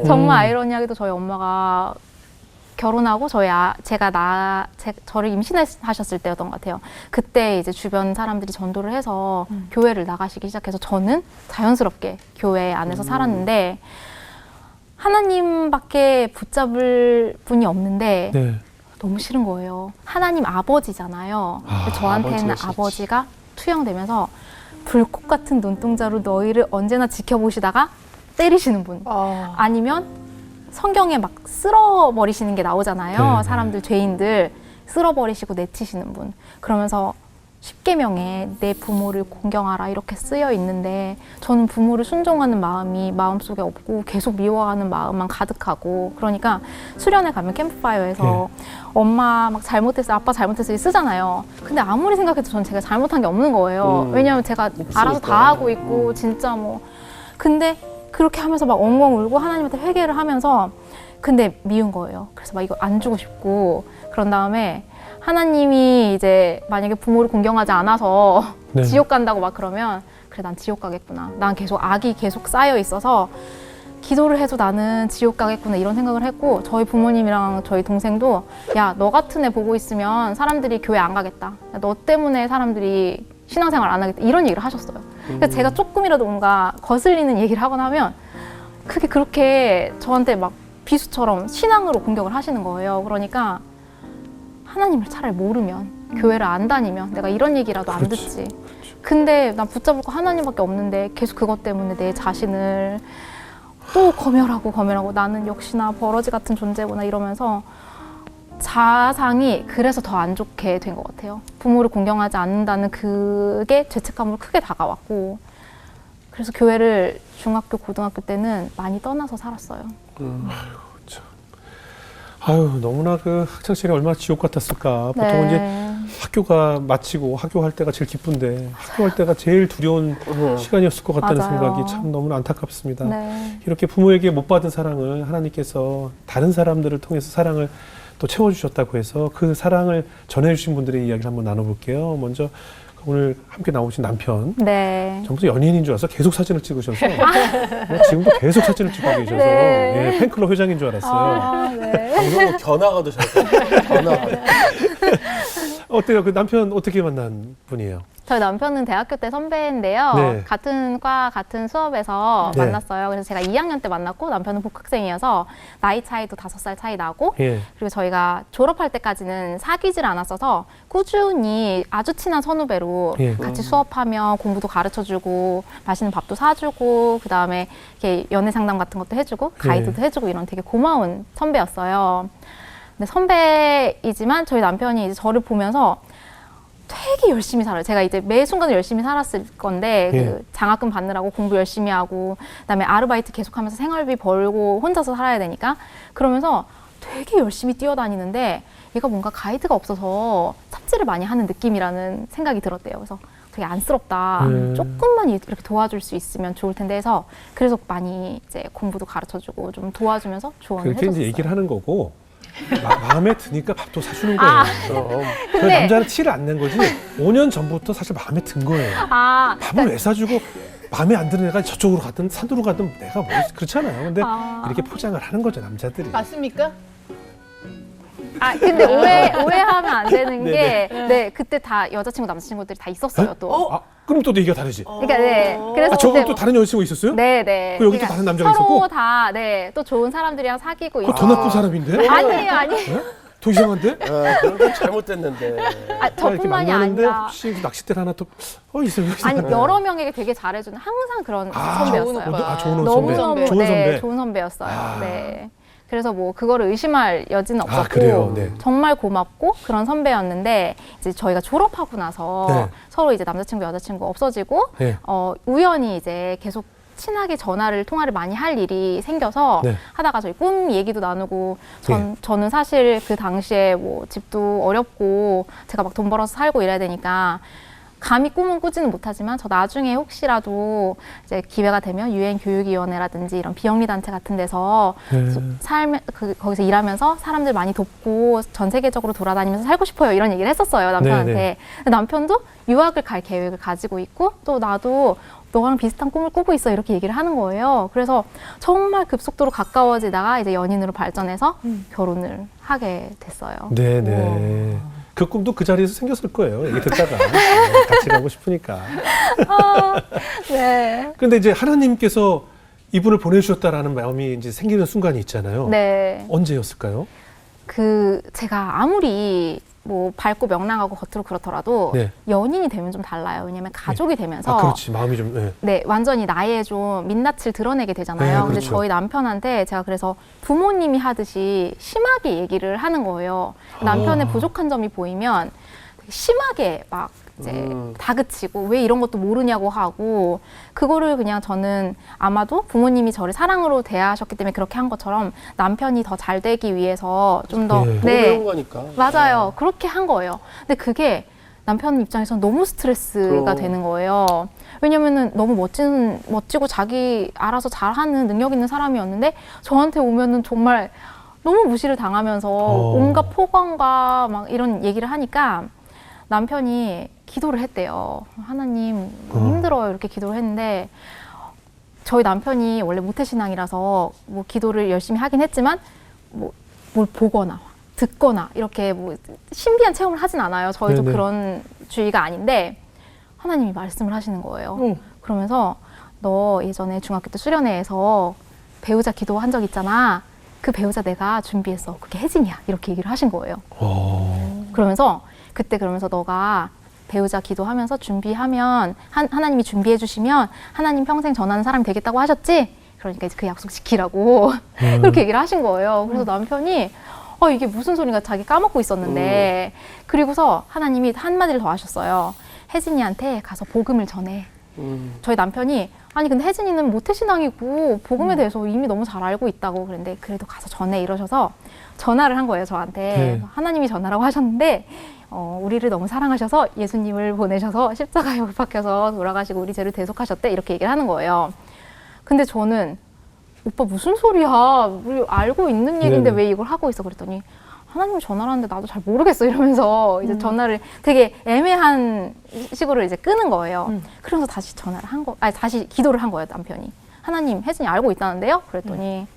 정말 아이러니하게도 저희 엄마가 결혼하고 저를 임신하셨을 때였던 것 같아요. 그때 이제 주변 사람들이 전도를 해서 교회를 나가시기 시작해서 저는 자연스럽게 교회 안에서 살았는데 하나님밖에 붙잡을 분이 없는데 네. 너무 싫은 거예요. 하나님 아버지잖아요. 아, 저한테는 아버지가 아버지가 투영되면서 불꽃 같은 눈동자로 너희를 언제나 지켜보시다가 때리시는 분. 아니면 성경에 막 쓸어버리시는 게 나오잖아요. 네. 사람들, 죄인들 쓸어버리시고 내치시는 분. 그러면서 십계명에 내 부모를 공경하라 이렇게 쓰여 있는데 저는 부모를 순종하는 마음이 마음속에 없고 계속 미워하는 마음만 가득하고 그러니까 수련회 가면 캠프파이어에서 엄마 막 잘못했어, 아빠 잘못했어 쓰잖아요. 근데 아무리 생각해도 저는 제가 잘못한 게 없는 거예요. 왜냐하면 제가 알아서 다 하고 있고 진짜 뭐 근데 그렇게 하면서 막 엉엉 울고 하나님한테 회개를 하면서 근데 미운 거예요. 그래서 막 이거 안 주고 싶고 그런 다음에 하나님이 이제 만약에 부모를 공경하지 않아서 네. 지옥 간다고 막 그러면 그래 난 지옥 가겠구나. 난 계속 악이 계속 쌓여 있어서 기도를 해도 나는 지옥 가겠구나 이런 생각을 했고 저희 부모님이랑 저희 동생도 야, 너 같은 애 보고 있으면 사람들이 교회 안 가겠다. 야, 너 때문에 사람들이 신앙생활 안 하겠다. 이런 얘기를 하셨어요. 그래서 제가 조금이라도 뭔가 거슬리는 얘기를 하거나 하면 그게 그렇게 저한테 막 비수처럼 신앙으로 공격을 하시는 거예요. 그러니까 하나님을 차라리 모르면 교회를 안 다니면 내가 이런 얘기라도 안 그렇지. 듣지. 근데 난 붙잡을 거 하나님밖에 없는데 계속 그것 때문에 내 자신을 또 검열하고 나는 역시나 버러지 같은 존재구나 이러면서 자상이 그래서 더 안 좋게 된 것 같아요. 부모를 공경하지 않는다는 그게 죄책감으로 크게 다가왔고 그래서 교회를 중학교, 고등학교 때는 많이 떠나서 살았어요. 아유, 너무나 그 학창시절이 얼마나 지옥 같았을까. 보통은 이제 학교가 마치고 학교할 때가 제일 기쁜데 학교할 때가 제일 두려운 시간이었을 것 같다는 맞아요. 생각이 참 너무나 안타깝습니다. 네. 이렇게 부모에게 못 받은 사랑을 하나님께서 다른 사람들을 통해서 사랑을 또 채워주셨다고 해서 그 사랑을 전해주신 분들의 이야기를 한번 나눠볼게요. 먼저 오늘 함께 나오신 남편. 네. 전부터 연예인인 줄 알아서 계속 사진을 찍으셔서 뭐 지금도 계속 사진을 찍고 계셔서 네. 예, 팬클럽 회장인 줄 알았어요. 아, 네. 방송은 견아가 되셨어요. 견아가. 어때요? 그 남편 어떻게 만난 분이에요? 저희 남편은 대학교 때 선배인데요. 네. 같은 과, 같은 수업에서 네. 만났어요. 그래서 제가 2학년 때 만났고 남편은 복학생이어서 나이 차이도 5살 차이 나고 예. 그리고 저희가 졸업할 때까지는 사귀질 않았어서 꾸준히 아주 친한 선후배로 예. 같이 수업하며 공부도 가르쳐주고 맛있는 밥도 사주고 그 다음에 이렇게 연애 상담 같은 것도 해주고 가이드도 해주고 이런 되게 고마운 선배였어요. 근데 선배이지만 저희 남편이 이제 저를 보면서 되게 열심히 살아요. 제가 이제 매 순간을 열심히 살았을 건데 예. 그 장학금 받느라고 공부 열심히 하고 그다음에 아르바이트 계속하면서 생활비 벌고 혼자서 살아야 되니까 그러면서 되게 열심히 뛰어다니는데 얘가 뭔가 가이드가 없어서 삽질을 많이 하는 느낌이라는 생각이 들었대요. 그래서 되게 안쓰럽다. 조금만 이렇게 도와줄 수 있으면 좋을 텐데 해서 그래서 많이 이제 공부도 가르쳐주고 좀 도와주면서 조언을 그렇게 해줬어요. 이제 얘기를 하는 거고 마음에 드니까 밥도 사주는 거예요. 그 근데- 남자는 티를 안 낸 거지 5년 전부터 사실 마음에 든 거예요. 밥을 왜 사주고 마음에 안 드는 애가 저쪽으로 가든 산으로 가든 내가 뭐 그렇잖아요. 근데 이렇게 포장을 하는 거죠 남자들이. 맞습니까? 근데 오해하면 안 되는 게, 네, 그때 다 여자친구, 남자친구들이 다 있었어요, 또. 아, 그럼 또 얘기가 다르지. 그러니까, 네. 그래서 아, 저분 그때 또 다른 여자친구 있었어요? 네, 네. 그 여기 또 다른 남자가 서로 있었고? 다, 네, 또 좋은 사람들이랑 사귀고 그거 있고. 더 나쁜 사람인데? 아니에요. 더 이상한데? 그런 건 잘못됐는데. 이렇게 저뿐만이 만나는데 아니라. 혹시 낚싯대를 하나 또 있어요. 아니, 여러 명에게 되게 잘해주는 항상 그런 선배였어요. 좋은 오빠. 좋은 너무너무, 선배. 좋은 선배. 네, 좋은 선배였어요. 네. 그래서 뭐 그거를 의심할 여지는 없었고 그래요? 네. 정말 고맙고 그런 선배였는데 이제 저희가 졸업하고 나서 네. 서로 이제 남자친구 여자친구 없어지고 네. 우연히 이제 계속 친하게 통화를 많이 할 일이 생겨서 네. 하다가 저희 꿈 얘기도 나누고 저는 사실 그 당시에 뭐 집도 어렵고 제가 막 돈 벌어서 살고 이래야 되니까 감히 꿈은 꾸지는 못하지만 저 나중에 혹시라도 이제 기회가 되면 유엔 교육위원회라든지 이런 비영리 단체 같은 데서 거기서 일하면서 사람들 많이 돕고 전 세계적으로 돌아다니면서 살고 싶어요 이런 얘기를 했었어요 남편한테. 네네. 근데 남편도 유학을 갈 계획을 가지고 있고 또 나도 너랑 비슷한 꿈을 꾸고 있어 이렇게 얘기를 하는 거예요. 그래서 정말 급속도로 가까워지다가 이제 연인으로 발전해서 결혼을 하게 됐어요. 네네. 그 꿈도 그 자리에서 생겼을 거예요. 얘기 듣다가 같이 가고 싶으니까. 네. 근데 이제 하나님께서 이분을 보내주셨다라는 마음이 이제 생기는 순간이 있잖아요. 네. 언제였을까요? 제가 아무리 뭐 밝고 명랑하고 겉으로 그렇더라도 네. 연인이 되면 좀 달라요. 왜냐면 가족이 되면서 그렇지. 마음이 좀. 네. 네, 완전히 나의 좀 민낯을 드러내게 되잖아요. 네, 근데 그렇죠. 저희 남편한테 제가 그래서 부모님이 하듯이 심하게 얘기를 하는 거예요. 남편의 부족한 점이 보이면 되게 심하게 막 이제 다그치고 왜 이런 것도 모르냐고 하고, 그거를 그냥 저는 아마도 부모님이 저를 사랑으로 대하셨기 때문에 그렇게 한 것처럼 남편이 더 잘 되기 위해서 좀 더 네. 배운 거니까. 맞아요. 그렇게 한 거예요. 근데 그게 남편 입장에서는 너무 스트레스가 그럼. 되는 거예요. 왜냐면은 너무 멋지고 자기 알아서 잘하는 능력 있는 사람이었는데 저한테 오면은 정말 너무 무시를 당하면서 온갖 폭언과 막 이런 얘기를 하니까 남편이 기도를 했대요. 하나님 힘들어요. 이렇게 기도를 했는데 저희 남편이 원래 모태신앙이라서 뭐 기도를 열심히 하긴 했지만 뭐 뭘 보거나 듣거나 이렇게 뭐 신비한 체험을 하진 않아요. 저희도 네네. 그런 주의가 아닌데 하나님이 말씀을 하시는 거예요. 그러면서 너 예전에 중학교 때 수련회에서 배우자 기도한 적 있잖아. 그 배우자 내가 준비했어. 그게 혜진이야. 이렇게 얘기를 하신 거예요. 그러면서 그때 그러면서 너가 배우자 기도하면서 준비하면 하나님이 준비해 주시면 하나님 평생 전하는 사람이 되겠다고 하셨지? 그러니까 이제 그 약속 지키라고 그렇게 얘기를 하신 거예요. 그래서 남편이 이게 무슨 소리인가 자기 까먹고 있었는데 그리고서 하나님이 한마디를 더 하셨어요. 혜진이한테 가서 복음을 전해. 저희 남편이 아니 근데 혜진이는 모태신앙이고 복음에 대해서 이미 너무 잘 알고 있다고 그랬는데 그래도 가서 전해 이러셔서 전화를 한 거예요 저한테. 네. 하나님이 전화라고 하셨는데 우리를 너무 사랑하셔서 예수님을 보내셔서 십자가에 못 박혀서 돌아가시고 우리 죄를 대속하셨대 이렇게 얘기를 하는 거예요. 근데 저는 오빠 무슨 소리야 우리 알고 있는 얘기인데 네네. 왜 이걸 하고 있어 그랬더니 하나님이 전화를 하는데 나도 잘 모르겠어 이러면서 이제 전화를 되게 애매한 식으로 이제 끄는 거예요. 그래서 다시 다시 기도를 한 거예요 남편이. 하나님 혜진이 알고 있다는데요? 그랬더니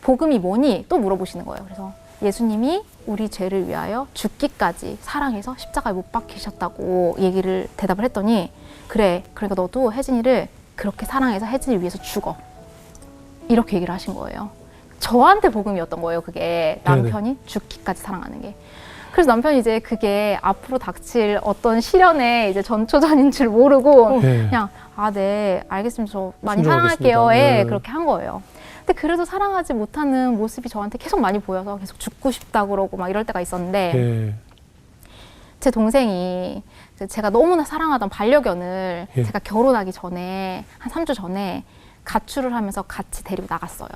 복음이 뭐니? 또 물어보시는 거예요. 그래서 예수님이 우리 죄를 위하여 죽기까지 사랑해서 십자가에 못 박히셨다고 대답을 했더니 그래 그러니까 너도 혜진이를 그렇게 사랑해서 혜진이를 위해서 죽어 이렇게 얘기를 하신 거예요. 저한테 복음이었던 거예요. 그게 남편이 죽기까지 사랑하는 게. 그래서 남편이 이제 그게 앞으로 닥칠 어떤 시련의 이제 전초전인 줄 모르고 그냥 네 알겠습니다. 저 많이 사랑할게요. 예, 그렇게 한 거예요. 근데 그래도 사랑하지 못하는 모습이 저한테 계속 많이 보여서 계속 죽고 싶다 그러고 막 이럴 때가 있었는데 제 동생이 제가 너무나 사랑하던 반려견을 제가 결혼하기 전에 한 3주 전에 가출을 하면서 같이 데리고 나갔어요.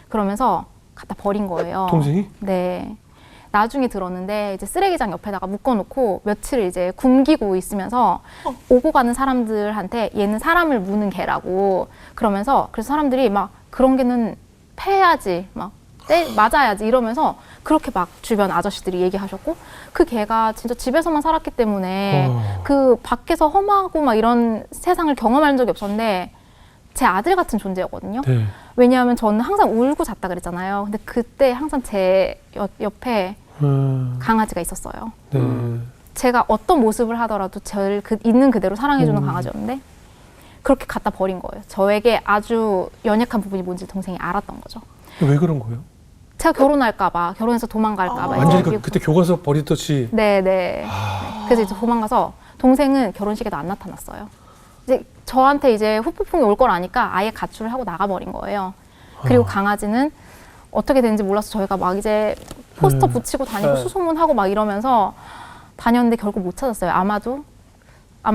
그러면서 갖다 버린 거예요. 동생이? 네. 나중에 들었는데 이제 쓰레기장 옆에다가 묶어놓고 며칠을 이제 굶기고 있으면서 오고 가는 사람들한테 얘는 사람을 무는 개라고 그러면서 그래서 사람들이 막 그런 개는 패야지 막 맞아야지 이러면서 그렇게 막 주변 아저씨들이 얘기하셨고 그 개가 진짜 집에서만 살았기 때문에 그 밖에서 험하고 막 이런 세상을 경험한 적이 없었는데 제 아들 같은 존재였거든요. 네. 왜냐하면 저는 항상 울고 잤다 그랬잖아요. 근데 그때 항상 제 옆에 강아지가 있었어요. 네. 제가 어떤 모습을 하더라도 저를 있는 그대로 사랑해주는 강아지였는데 그렇게 갖다 버린 거예요. 저에게 아주 연약한 부분이 뭔지 동생이 알았던 거죠. 왜 그런 거예요? 제가 결혼할까 봐, 결혼해서 도망갈까 봐. 완전히 그때 교과서 버리듯이. 네. 그래서 이제 도망가서 동생은 결혼식에도 안 나타났어요. 이제 저한테 이제 후폭풍이 올 걸 아니까 아예 가출을 하고 나가버린 거예요. 그리고 강아지는 어떻게 되는지 몰라서 저희가 막 이제 포스터 붙이고 다니고 수소문하고 막 이러면서 다녔는데 결국 못 찾았어요. 아마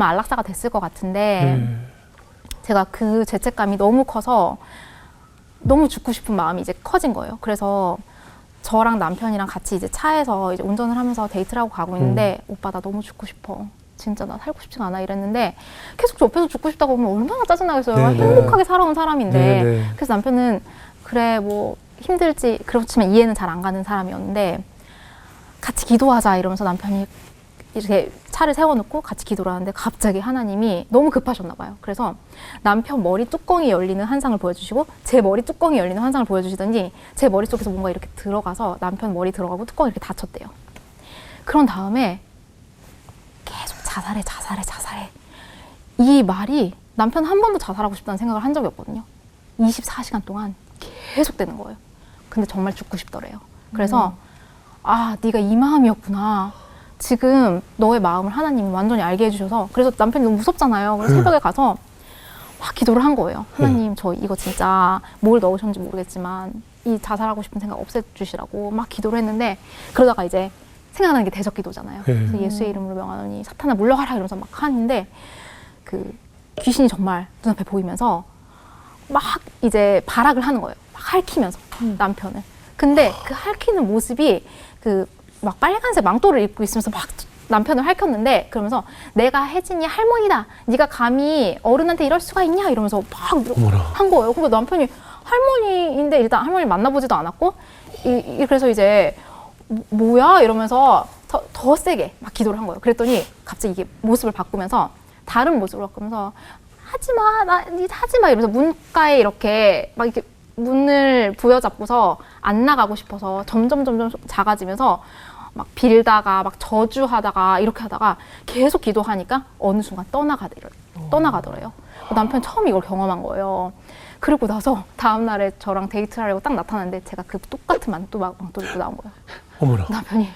안락사가 됐을 것 같은데 제가 그 죄책감이 너무 커서 너무 죽고 싶은 마음이 이제 커진 거예요. 그래서 저랑 남편이랑 같이 이제 차에서 이제 운전을 하면서 데이트를 하고 가고 있는데 오빠 나 너무 죽고 싶어. 진짜 나 살고 싶지가 않아 이랬는데 계속 옆에서 죽고 싶다고 하면 얼마나 짜증나겠어요. 행복하게 살아온 사람인데. 그래서 남편은 그래 뭐 힘들지 그렇지만 이해는 잘 안 가는 사람이었는데 같이 기도하자 이러면서 남편이 이렇게 차를 세워놓고 같이 기도를 하는데 갑자기 하나님이 너무 급하셨나 봐요. 그래서 남편 머리 뚜껑이 열리는 환상을 보여주시고 제 머리 뚜껑이 열리는 환상을 보여주시더니 제 머릿속에서 뭔가 이렇게 들어가서 남편 머리 들어가고 뚜껑이 이렇게 닫혔대요. 그런 다음에 계속 자살해. 이 말이 남편 한 번도 자살하고 싶다는 생각을 한 적이 없거든요. 24시간 동안 계속 되는 거예요. 근데 정말 죽고 싶더래요. 그래서 아, 네가 이 마음이었구나. 지금 너의 마음을 하나님이 완전히 알게 해주셔서 그래서 남편이 너무 무섭잖아요. 그래서 새벽에 가서 막 기도를 한 거예요. 하나님, 저 이거 진짜 뭘 넣으셨는지 모르겠지만 이 자살하고 싶은 생각 없애주시라고 막 기도를 했는데 그러다가 이제 생각나는 게 대적 기도잖아요. 그래서 예수의 이름으로 명하노니 사탄아 물러가라 이러면서 막 하는데 그 귀신이 정말 눈앞에 보이면서 막 이제 발악을 하는 거예요. 막 핥히면서 남편을. 근데 그 핥히는 모습이 그 막 빨간색 망토를 입고 있으면서 막 남편을 핥혔는데 그러면서 내가 혜진이 할머니다. 네가 감히 어른한테 이럴 수가 있냐 이러면서 막 한 거예요. 그러니까 남편이 할머니인데 일단 할머니 만나보지도 않았고 그래서 이제 뭐야 이러면서 더 세게 막 기도를 한 거예요. 그랬더니 갑자기 이게 모습을 바꾸면서 다른 모습으로 바꾸면서 하지마 나 하지마 이러면서 문가에 이렇게 막 이렇게 문을 부여잡고서 안 나가고 싶어서 점점 작아지면서 막 빌다가 막 저주하다가 이렇게 하다가 계속 기도하니까 어느 순간 떠나가더래요. 남편이 처음 이걸 경험한 거예요. 그리고 나서 다음 날에 저랑 데이트를 하려고 딱 나타났는데 제가 그 똑같은 망토를 입고 나온 거예요. 어머나. 남편이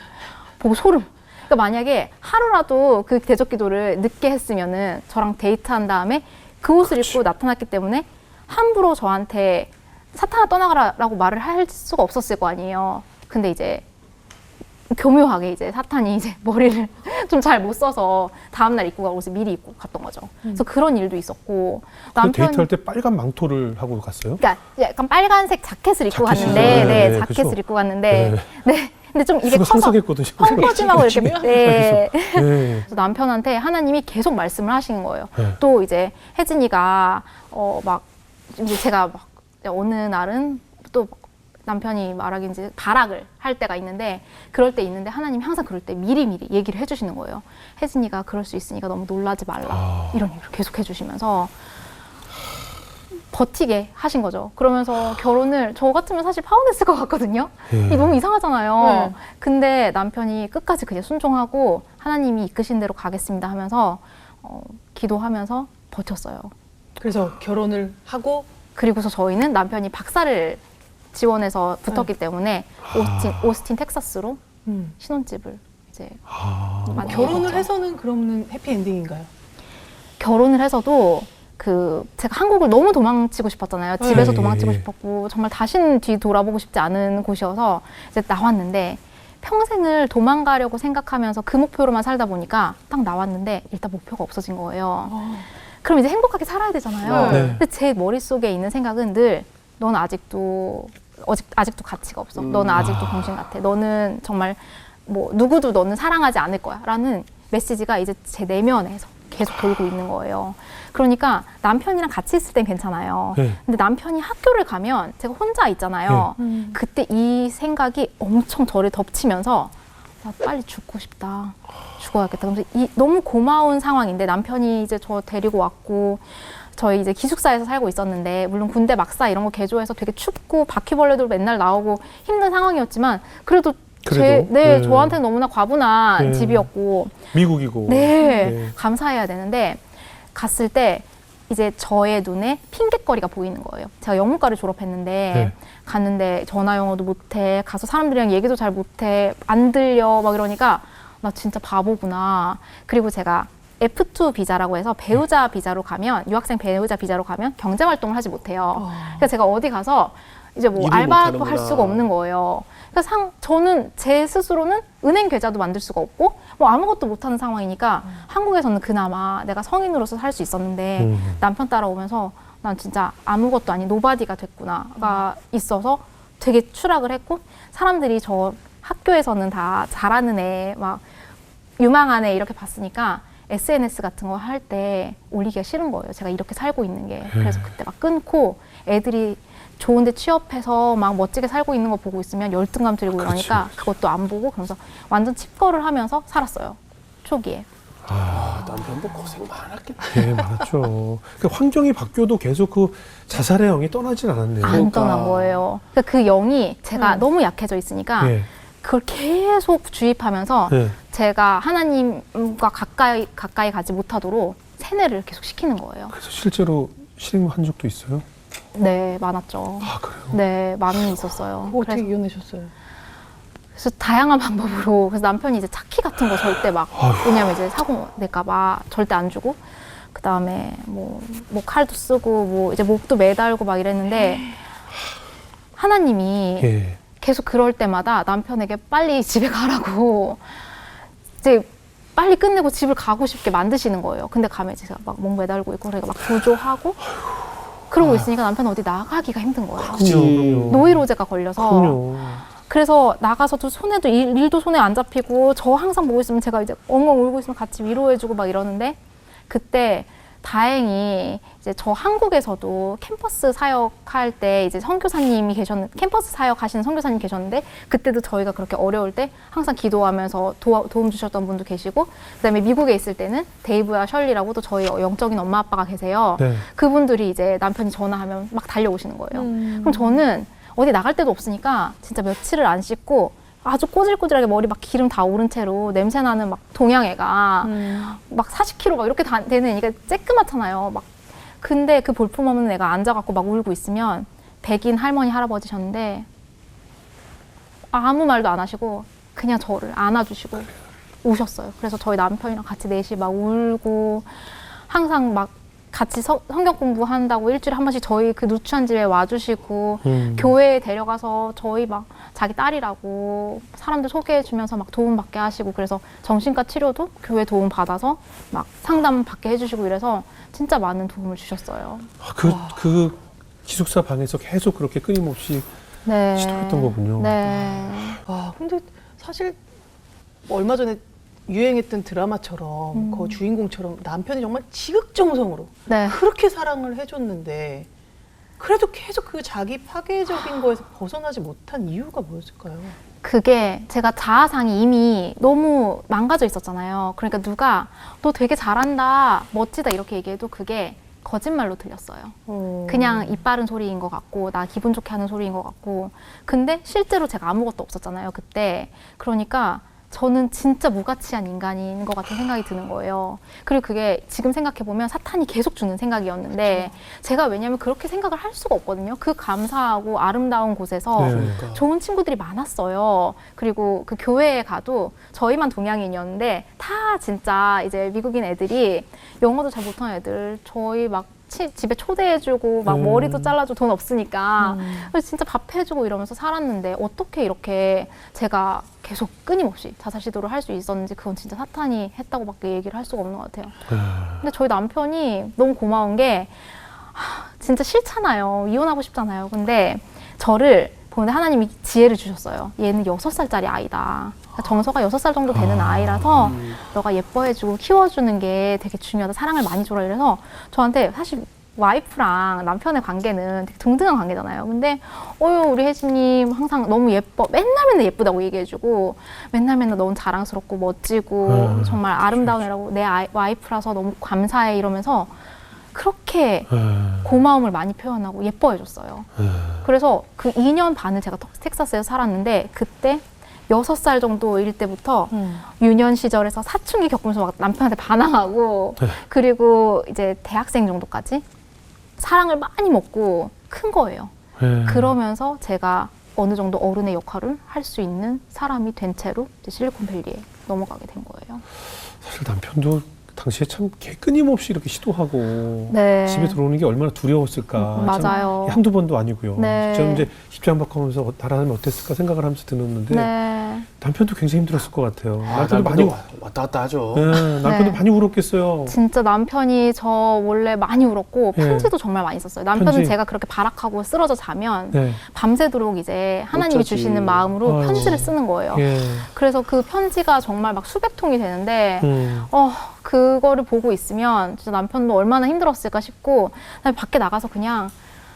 보고 소름. 그러니까 만약에 하루라도 그 대적 기도를 늦게 했으면은 저랑 데이트한 다음에 그 옷을 입고 나타났기 때문에 함부로 저한테 사탄아 떠나가라라고 말을 할 수가 없었을 거 아니에요. 근데 이제 교묘하게 이제 사탄이 이제 머리를 좀 잘 못 써서 다음날 입고 가고 미리 입고 갔던 거죠. 그래서 그런 일도 있었고 그 데이트할 때 빨간 망토를 하고 갔어요? 그러니까 약간 빨간색 자켓을 입고 자켓이죠. 갔는데, 네, 자켓을 그죠? 입고 갔는데, 네. 근데 좀 이게 커서 상상했거든요. 펑퍼짐하고 이렇게, 네. 네. 그래서 남편한테 하나님이 계속 말씀을 하시는 거예요. 네. 또 이제 혜진이가 막 이제 제가 막 어느 날은 또 남편이 말하기 이제 발악을 할 때가 있는데 그럴 때 있는데 하나님이 항상 그럴 때 미리미리 얘기를 해주시는 거예요. 혜진이가 그럴 수 있으니까 너무 놀라지 말라. 이런 얘기를 계속 해주시면서 버티게 하신 거죠. 그러면서 결혼을 저 같으면 사실 파혼했을 것 같거든요. 이게 너무 이상하잖아요. 네. 근데 남편이 끝까지 그냥 순종하고 하나님이 이끄신 대로 가겠습니다 하면서 기도하면서 버텼어요. 그래서 결혼을 하고 그리고서 저희는 남편이 박사를 지원해서 붙었기 때문에 오스틴 텍사스로 신혼집을 이제 결혼을 해서는 그러면 해피엔딩인가요? 결혼을 해서도 제가 한국을 너무 도망치고 싶었잖아요. 집에서 도망치고 싶었고 정말 다시는 뒤 돌아보고 싶지 않은 곳이어서 이제 나왔는데 평생을 도망가려고 생각하면서 그 목표로만 살다 보니까 딱 나왔는데 일단 목표가 없어진 거예요. 그럼 이제 행복하게 살아야 되잖아요. 네. 근데 제 머릿속에 있는 생각은 늘 넌 아직도 가치가 없어. 너는 아직도 병신 같아. 너는 정말 뭐 누구도 너는 사랑하지 않을 거야. 라는 메시지가 이제 제 내면에서 계속 돌고 있는 거예요. 그러니까 남편이랑 같이 있을 땐 괜찮아요. 네. 근데 남편이 학교를 가면 제가 혼자 있잖아요. 그때 이 생각이 엄청 저를 덮치면서 나 빨리 죽고 싶다. 죽어야겠다. 그래서 너무 고마운 상황인데 남편이 이제 저 데리고 왔고 저희 이제 기숙사에서 살고 있었는데 물론 군대 막사 이런 거 개조해서 되게 춥고 바퀴벌레도 맨날 나오고 힘든 상황이었지만 그래도 저한테는 너무나 과분한 집이었고 미국이고 감사해야 되는데 갔을 때 이제 저의 눈에 핑곗거리가 보이는 거예요. 제가 영문과를 졸업했는데 갔는데 전화 영어도 못해 가서 사람들이랑 얘기도 잘 못해 안 들려 막 이러니까 나 진짜 바보구나. 그리고 제가 F2 비자라고 해서 배우자 비자로 가면 유학생 배우자 비자로 가면 경제 활동을 하지 못해요. 그래서 제가 어디 가서 이제 뭐 알바도 할 수가 없는 거예요. 그래서 저는 제 스스로는 은행 계좌도 만들 수가 없고 뭐 아무것도 못하는 상황이니까 한국에서는 그나마 내가 성인으로서 살 수 있었는데 남편 따라오면서 난 진짜 아무것도 아닌 노바디가 됐구나가 있어서 되게 추락을 했고 사람들이 저 학교에서는 다 잘하는 애 막 유망한 애 이렇게 봤으니까 SNS 같은 거 할 때 올리기가 싫은 거예요. 제가 이렇게 살고 있는 게. 그래서 그때 막 끊고 애들이 좋은데 취업해서 막 멋지게 살고 있는 거 보고 있으면 열등감 들고 이러니까 그것도 안 보고 그러면서 완전 칩거를 하면서 살았어요. 초기에. 남편도 고생 많았겠다. 네, 많았죠. 그 환경이 바뀌어도 계속 그 자살의 영이 떠나진 않았네요. 안 떠난 거예요. 그러니까 그 영이 제가 너무 약해져 있으니까 그걸 계속 주입하면서 제가 하나님과 가까이 가지 못하도록 세뇌를 계속 시키는 거예요. 그래서 실제로 실행한 적도 있어요? 네, 많았죠. 아, 그래요? 네, 많이 있었어요. 어떻게 이겨내셨어요? 그래서 다양한 방법으로 그래서 남편이 이제 차키 같은 거 절대 막 왜냐면 이제 사고 낼까봐 절대 안 주고 그 다음에 뭐 칼도 쓰고 뭐 이제 목도 매달고 막 이랬는데 하나님이 예. 계속 그럴 때마다 남편에게 빨리 집에 가라고 이제 빨리 끝내고 집을 가고 싶게 만드시는 거예요. 근데 가면 제가 막 목 매달고 있고 그러니까 막 구조하고 그러고 있으니까 남편은 어디 나가기가 힘든 거예요. 그럼요. 노이로제가 걸려서 그럼요. 그래서 나가서도 손에도 일도 손에 안 잡히고 저 항상 보고 있으면 제가 이제 엉엉 울고 있으면 같이 위로해주고 막 이러는데 그때 다행히 이제 저 한국에서도 캠퍼스 사역할 때 이제 선교사님이 캠퍼스 사역하시는 선교사님 계셨는데 그때도 저희가 그렇게 어려울 때 항상 기도하면서 도움 주셨던 분도 계시고 그다음에 미국에 있을 때는 데이브와 셜리라고 또 저희 영적인 엄마 아빠가 계세요. 네. 그분들이 이제 남편이 전화하면 막 달려오시는 거예요. 그럼 저는 어디 나갈 데도 없으니까 진짜 며칠을 안 씻고 아주 꼬질꼬질하게 머리 막 기름 다 오른 채로 냄새나는 막 동양애가 막 40kg 막 이렇게 되는 애니까 쬐끄맣잖아요. 막 근데 그 볼품없는 애가 앉아갖고 막 울고 있으면 백인 할머니 할아버지셨는데 아무 말도 안 하시고 그냥 저를 안아주시고 우셨어요. 그래서 저희 남편이랑 같이 넷이 막 울고 항상 막 같이 성경 공부한다고 일주일에 한 번씩 저희 그 누추한 집에 와주시고 교회에 데려가서 저희 막 자기 딸이라고 사람들 소개해주면서 막 도움받게 하시고 그래서 정신과 치료도 교회 도움 받아서 막 상담 받게 해주시고 이래서 진짜 많은 도움을 주셨어요. 그 기숙사 방에서 계속 그렇게 끊임없이 네. 시도했던 거군요. 네. 와, 근데 사실 얼마 전에 유행했던 드라마처럼 그 주인공처럼 남편이 정말 지극정성으로 네. 그렇게 사랑을 해줬는데 그래도 계속 그 자기 파괴적인 거에서 벗어나지 못한 이유가 뭐였을까요? 그게 제가 자아상이 이미 너무 망가져 있었잖아요. 그러니까 누가 너 되게 잘한다, 멋지다 이렇게 얘기해도 그게 거짓말로 들렸어요. 그냥 입 바른 소리인 것 같고 나 기분 좋게 하는 소리인 것 같고 근데 실제로 제가 아무것도 없었잖아요. 그때. 그러니까 저는 진짜 무가치한 인간인 것 같은 생각이 드는 거예요. 그리고 그게 지금 생각해보면 사탄이 계속 주는 생각이었는데 제가 왜냐면 그렇게 생각을 할 수가 없거든요. 그 감사하고 아름다운 곳에서 그러니까. 좋은 친구들이 많았어요. 그리고 그 교회에 가도 저희만 동양인이었는데 다 진짜 이제 미국인 애들이 영어도 잘 못하는 애들 저희 막 집에 초대해주고 막 머리도 잘라주고 돈 없으니까 그래서 진짜 밥 해주고 이러면서 살았는데 어떻게 이렇게 제가 계속 끊임없이 자살 시도를 할 수 있었는지 그건 진짜 사탄이 했다고밖에 얘기를 할 수가 없는 것 같아요. 근데 저희 남편이 너무 고마운 게 진짜 싫잖아요. 이혼하고 싶잖아요. 근데 저를 보는데 하나님이 지혜를 주셨어요. 얘는 6살짜리 아이다. 그러니까 정서가 6살 정도 되는 아이라서 너가 예뻐해주고 키워주는 게 되게 중요하다. 사랑을 많이 줘라. 이래서 저한테 사실 와이프랑 남편의 관계는 되게 동등한 관계잖아요. 근데 우리 혜진님 항상 너무 예뻐. 맨날 예쁘다고 얘기해주고 맨날 너무 자랑스럽고 멋지고 정말 아름다운 애라고 내 와이프라서 너무 감사해 이러면서 그렇게 고마움을 많이 표현하고 예뻐해줬어요. 그래서 그 2년 반을 제가 텍사스에서 살았는데 그때 6살 정도일 때부터 유년 시절에서 사춘기 겪으면서 막 남편한테 반항하고 그리고 이제 대학생 정도까지 사랑을 많이 먹고 큰 거예요. 그러면서 제가 어느 정도 어른의 역할을 할 수 있는 사람이 된 채로 이제 실리콘밸리에 넘어가게 된 거예요. 사실 남편도 당시에 참 끊임없이 이렇게 시도하고 네. 집에 들어오는 게 얼마나 두려웠을까. 맞아요. 한두 번도 아니고요. 네. 직접 이제 입장 바꿔면서 나라면 어땠을까 생각을 하면서 들었는데 네. 남편도 굉장히 힘들었을 것 같아요. 남편도 많이 왔다 갔다 하죠. 남편도 네. 많이 울었겠어요. 진짜 남편이 저 원래 많이 울었고 예. 편지도 정말 많이 썼어요. 남편은 편지. 제가 그렇게 발악하고 쓰러져 자면 네. 밤새도록 이제 하나님이 어쩌지. 주시는 마음으로 아유. 편지를 쓰는 거예요. 예. 그래서 그 편지가 정말 막 수백 통이 되는데 그거를 보고 있으면 진짜 남편도 얼마나 힘들었을까 싶고 그다음에 밖에 나가서 그냥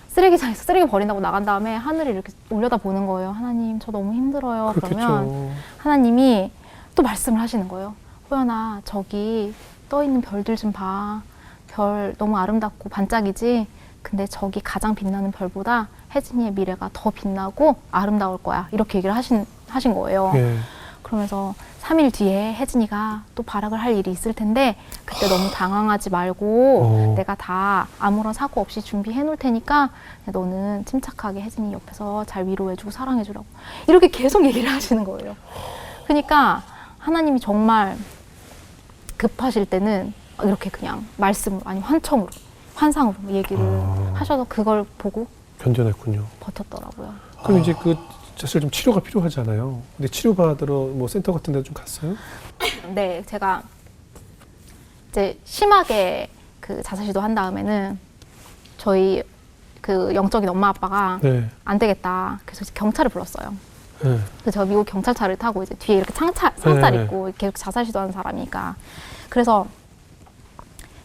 쓰레기장에서 쓰레기 버린다고 나간 다음에 하늘을 이렇게 올려다 보는 거예요. 하나님 저 너무 힘들어요. 그러면 그렇겠죠. 하나님이 또 말씀을 하시는 거예요. 호연아 저기 떠 있는 별들 좀 봐. 별 너무 아름답고 반짝이지? 근데 저기 가장 빛나는 별보다 혜진이의 미래가 더 빛나고 아름다울 거야. 이렇게 얘기를 하신 거예요. 예. 그러면서 3일 뒤에 혜진이가 또 발악을 할 일이 있을 텐데 그때 너무 당황하지 말고 내가 다 아무런 사고 없이 준비해 놓을 테니까 너는 침착하게 혜진이 옆에서 잘 위로해주고 사랑해주라고 이렇게 계속 얘기를 하시는 거예요. 그러니까 하나님이 정말 급하실 때는 이렇게 그냥 말씀으로 아니면 환상으로 얘기를 하셔서 그걸 보고 견뎌냈군요. 버텼더라고요. 그럼 이제 그 사실 좀 치료가 필요하잖아요. 근데 치료받으러 뭐 센터 같은 데 좀 갔어요? 네, 제가 이제 심하게 그 자살 시도한 다음에는 저희 그 영적인 엄마 아빠가 네. 안 되겠다. 그래서 이제 경찰을 불렀어요. 네. 그래서 제가 미국 경찰차를 타고 이제 뒤에 이렇게 상자 네. 있고 계속 자살 시도하는 사람이니까 그래서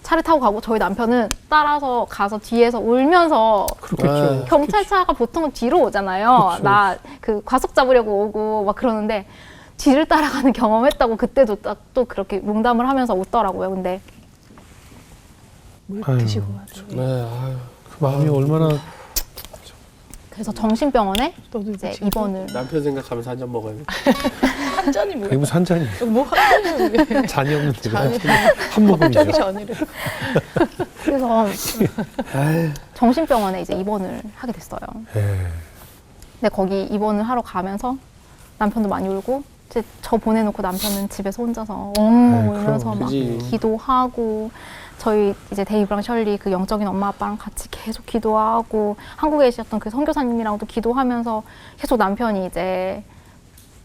차를 타고 가고 저희 남편은 따라서 가서 뒤에서 울면서 그렇겠죠. 경찰차가 보통은 뒤로 오잖아요. 그쵸. 나 그 과속 잡으려고 오고 막 그러는데 뒤를 따라가는 경험했다고 그때도 딱 또 그렇게 농담을 하면서 웃더라고요. 근데 물 아유, 드시고 가세요. 네, 아유. 그 마음이 얼마나 그래서 정신병원에 너도 이제 드시고. 입원을 남편 생각하면서 한 잔 먹어야겠다. 한 잔이 그게 뭐야? 무슨 한 잔이에요. 뭐한 잔이 잔이 없는 데가 잔이 한 모금이죠. 갑자기 전이를. 그래서 정신병원에 이제 입원을 하게 됐어요. 예. 근데 거기 입원을 하러 가면서 남편도 많이 울고 이제 저 보내놓고 남편은 집에서 혼자서 엉엉 울면서 그럼, 막 그지. 기도하고 저희 이제 데이브랑 셜리 그 영적인 엄마 아빠랑 같이 계속 기도하고 한국에 계셨던 그 선교사님이랑도 기도하면서 계속 남편이 이제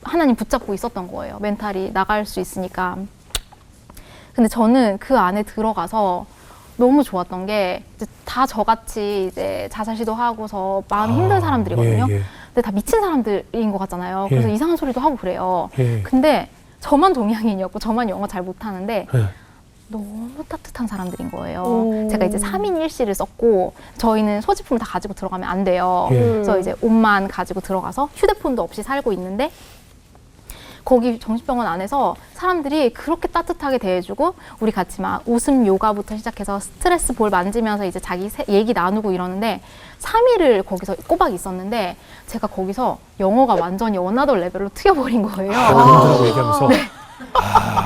하나님 붙잡고 있었던 거예요. 멘탈이 나갈 수 있으니까. 근데 저는 그 안에 들어가서 너무 좋았던 게 이제 다 저같이 이제 자살 시도하고서 마음이 힘든 사람들이거든요. 예, 예. 근데 다 미친 사람들인 것 같잖아요. 그래서 예. 이상한 소리도 하고 그래요. 예. 근데 저만 동양인이었고 저만 영어 잘 못하는데 예. 너무 따뜻한 사람들인 거예요. 오. 제가 이제 3인 1실을 썼고 저희는 소지품을 다 가지고 들어가면 안 돼요. 예. 그래서 이제 옷만 가지고 들어가서 휴대폰도 없이 살고 있는데 거기 정신병원 안에서 사람들이 그렇게 따뜻하게 대해주고 우리 같이 막 웃음 요가부터 시작해서 스트레스 볼 만지면서 이제 자기 얘기 나누고 이러는데 3일을 거기서 꼬박 있었는데 제가 거기서 영어가 완전히 어나더 레벨로 튀어버린 거예요. 여러분들하고 얘기하면서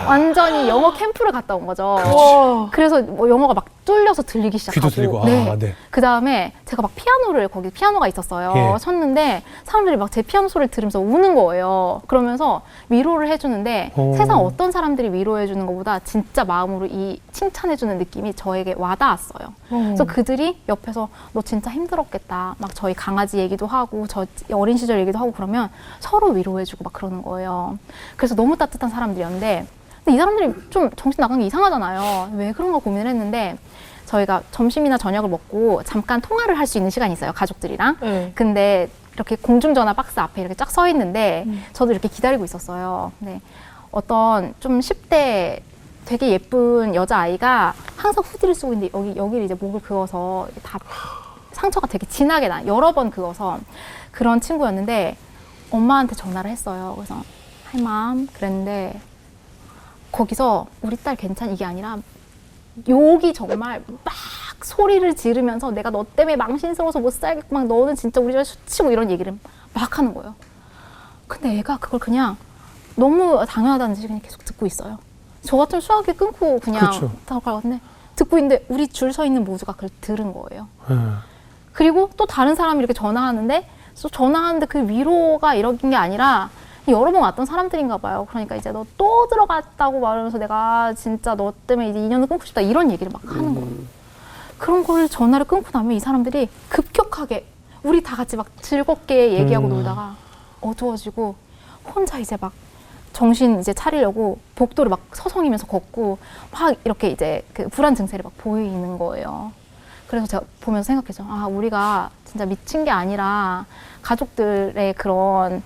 완전히 영어 캠프를 갔다 온 거죠. 와. 그래서 뭐 영어가 막 뚫려서 들리기 시작하고. 귀도 들리고. 네. 아, 네. 그 다음에 제가 막 피아노를 거기 피아노가 있었어요. 예. 쳤는데 사람들이 막 제 피아노 소리를 들으면서 우는 거예요. 그러면서 위로를 해주는데 오. 세상 어떤 사람들이 위로해주는 것보다 진짜 마음으로 이 칭찬해주는 느낌이 저에게 와닿았어요. 그래서 그들이 옆에서 너 진짜 힘들었겠다. 막 저희 강아지 얘기도 하고 저 어린 시절 얘기도 하고 그러면 서로 위로해주고 막 그러는 거예요. 그래서 너무 따뜻한 사람들이었는데 근데 이 사람들이 좀 정신 나간 게 이상하잖아요. 왜 그런가 고민을 했는데 저희가 점심이나 저녁을 먹고 잠깐 통화를 할 수 있는 시간이 있어요. 가족들이랑. 네. 근데 이렇게 공중전화 박스 앞에 이렇게 쫙 서 있는데 저도 이렇게 기다리고 있었어요. 근데 어떤 좀 10대 되게 예쁜 여자아이가 항상 후디를 쓰고 있는데 여기를 이제 목을 그어서 다 상처가 되게 진하게 나 여러 번 그어서 그런 친구였는데 엄마한테 전화를 했어요. 그래서 Hi mom 그랬는데 거기서 우리 딸 괜찮 이게 아니라 욕이 정말 막 소리를 지르면서 내가 너 때문에 망신스러워서 못 살겠고 막 너는 진짜 우리 집에 수치고 이런 얘기를 막 하는 거예요. 근데 애가 그걸 그냥 너무 당연하다는 듯이 그냥 계속 듣고 있어요. 저 같으면 수학이 끊고 그냥 그렇죠. 나갈 것 같은데 듣고 있는데 우리 줄 서 있는 모두가 그걸 들은 거예요. 예. 그리고 또 다른 사람이 이렇게 전화하는데 전화하는데 그 위로가 이런 게 아니라 여러 번 왔던 사람들인가 봐요. 그러니까 이제 너 또 들어갔다고 말하면서 내가 진짜 너 때문에 이제 인연을 끊고 싶다 이런 얘기를 막 하는 거예요. 그런 걸 전화를 끊고 나면 이 사람들이 급격하게 우리 다 같이 막 즐겁게 얘기하고 놀다가 어두워지고 혼자 이제 막 정신 이제 차리려고 복도를 막 서성이면서 걷고 막 이렇게 이제 그 불안 증세를 막 보이는 거예요. 그래서 제가 보면서 생각했죠. 아, 우리가 진짜 미친 게 아니라 가족들의 그런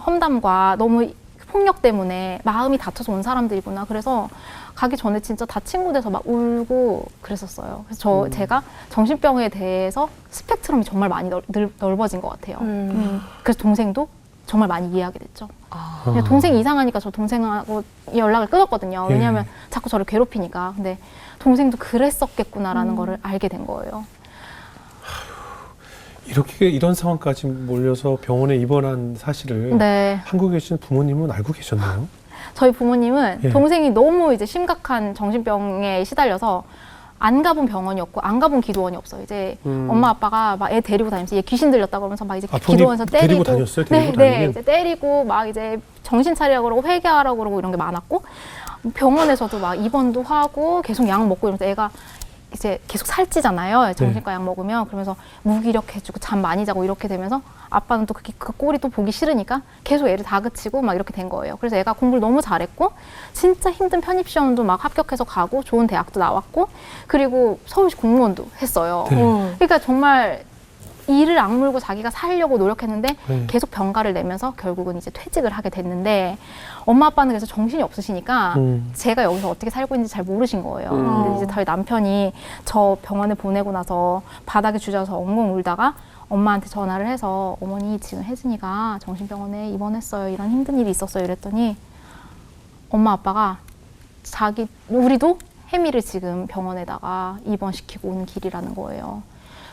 험담과 너무 폭력 때문에 마음이 다쳐서 온 사람들이구나. 그래서 가기 전에 진짜 다 친구돼서 막 울고 그랬었어요. 그래서 제가 정신병에 대해서 스펙트럼이 정말 많이 넓어진 것 같아요. 그래서 동생도 정말 많이 이해하게 됐죠. 그냥 동생이 이상하니까 저 동생하고 연락을 끊었거든요. 왜냐하면 자꾸 저를 괴롭히니까. 근데 동생도 그랬었겠구나라는 거를 알게 된 거예요. 이렇게 이런 상황까지 몰려서 병원에 입원한 사실을 네. 한국에 계신 부모님은 알고 계셨나요? 저희 부모님은 예. 동생이 너무 이제 심각한 정신병에 시달려서 안 가본 병원이 없고 안 가본 기도원이 없어요. 이제 엄마 아빠가 막 애 데리고 다니면서 얘 귀신 들렸다 그러면서 막 이제 기도원에서 때리고 데리고 다녔어요? 데리고 네, 다니긴? 이제 때리고 막 이제 정신 차리라고 그러고 회개하라고 그러고 이런 게 많았고 병원에서도 막 입원도 하고 계속 약 먹고 이러면서 애가 이제 계속 살찌잖아요. 정신과 약 먹으면. 그러면서 무기력해지고 잠 많이 자고 이렇게 되면서 아빠는 또 그 꼴이 또 보기 싫으니까 계속 애를 다그치고 막 이렇게 된 거예요. 그래서 애가 공부를 너무 잘했고 진짜 힘든 편입시험도 막 합격해서 가고 좋은 대학도 나왔고 그리고 서울시 공무원도 했어요. 네. 그러니까 정말 이를 악물고 자기가 살려고 노력했는데 네. 계속 병가를 내면서 결국은 이제 퇴직을 하게 됐는데 엄마 아빠는 그래서 정신이 없으시니까 제가 여기서 어떻게 살고 있는지 잘 모르신 거예요. 근데 이제 저희 남편이 저 병원에 보내고 나서 바닥에 주저서 엉엉 울다가 엄마한테 전화를 해서 어머니 지금 혜진이가 정신병원에 입원했어요. 이런 힘든 일이 있었어요. 이랬더니 엄마 아빠가 우리도 혜미를 지금 병원에다가 입원시키고 오는 길이라는 거예요.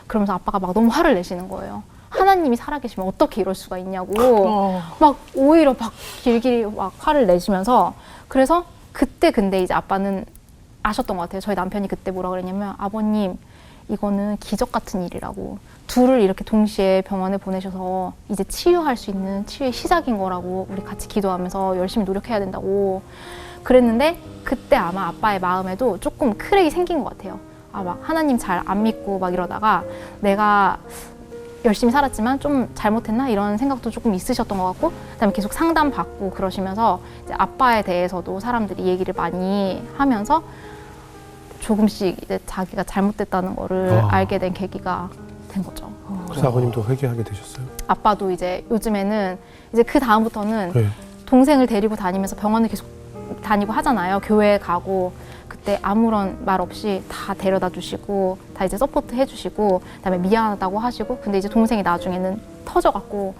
그러면서 아빠가 막 너무 화를 내시는 거예요. 하나님이 살아계시면 어떻게 이럴 수가 있냐고 막 오히려 막 길길이 막 화를 내시면서 그래서 그때 근데 이제 아빠는 아셨던 것 같아요. 저희 남편이 그때 뭐라 그랬냐면 아버님 이거는 기적 같은 일이라고 둘을 이렇게 동시에 병원에 보내셔서 이제 치유할 수 있는 치유의 시작인 거라고 우리 같이 기도하면서 열심히 노력해야 된다고 그랬는데 그때 아마 아빠의 마음에도 조금 크랙이 생긴 것 같아요. 아, 막 하나님 잘 안 믿고 막 이러다가 내가 열심히 살았지만 좀 잘못했나 이런 생각도 조금 있으셨던 것 같고 그다음에 계속 상담 받고 그러시면서 이제 아빠에 대해서도 사람들이 얘기를 많이 하면서 조금씩 이제 자기가 잘못됐다는 거를 알게 된 계기가 된 거죠. 그래서 아버님도 회개하게 되셨어요? 아빠도 이제 요즘에는 이제 그 다음부터는 네. 동생을 데리고 다니면서 병원을 계속 다니고 하잖아요. 교회 가고 그때 아무런 말 없이 다 데려다 주시고 다 이제 서포트 해주시고 그다음에 미안하다고 하시고 근데 이제 동생이 나중에는 터져갖고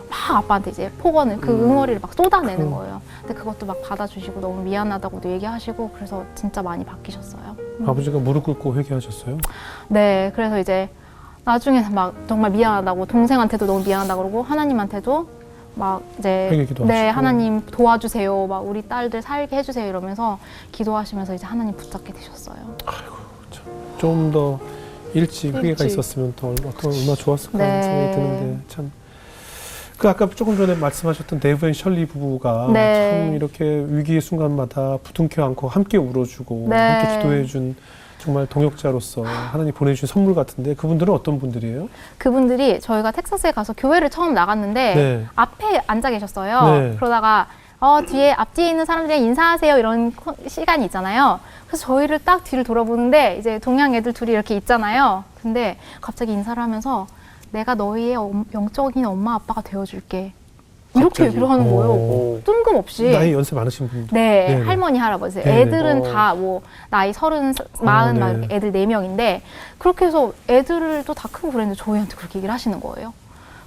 막 아빠한테 이제 폭언을 그 응어리를 막 쏟아내는 거예요. 근데 그것도 막 받아주시고 너무 미안하다고도 얘기하시고 그래서 진짜 많이 바뀌셨어요. 아버지가 무릎 꿇고 회개하셨어요? 네, 그래서 이제 나중에는 막 정말 미안하다고 동생한테도 너무 미안하다고 그러고 하나님한테도 막 이제 회개 기도하시고. 네 하나님 도와주세요 막 우리 딸들 살게 해주세요 이러면서 기도하시면서 이제 하나님 붙잡게 되셨어요. 좀 더 일찍 회개가 일찍. 있었으면 더 얼마나 좋았을까 네. 하는 생각이 드는데 참. 그 아까 조금 전에 말씀하셨던 데이브 앤 셜리 부부가 네. 참 이렇게 위기의 순간마다 부둥켜 안고 함께 울어주고 네. 함께 기도해준 정말 동역자로서 하나님 보내주신 선물 같은데 그분들은 어떤 분들이에요? 그분들이 저희가 텍사스에 가서 교회를 처음 나갔는데 네. 앞에 앉아 계셨어요. 네. 그러다가 앞뒤에 있는 사람들이랑 인사하세요 이런 시간이 있잖아요. 그래서 저희를 딱 뒤를 돌아보는데 이제 동양 애들 둘이 이렇게 있잖아요. 근데 갑자기 인사를 하면서 내가 너희의 영적인 엄마 아빠가 되어줄게. 이렇게 얘기를 하는 거예요. 뜬금없이. 나이 연세 많으신 분들. 네, 네네. 할머니, 할아버지. 네네. 애들은 다 뭐 나이 30, 40, 막 네. 애들 4명인데 그렇게 해서 애들도 다 크고 그랬는데 저희한테 그렇게 얘기를 하시는 거예요.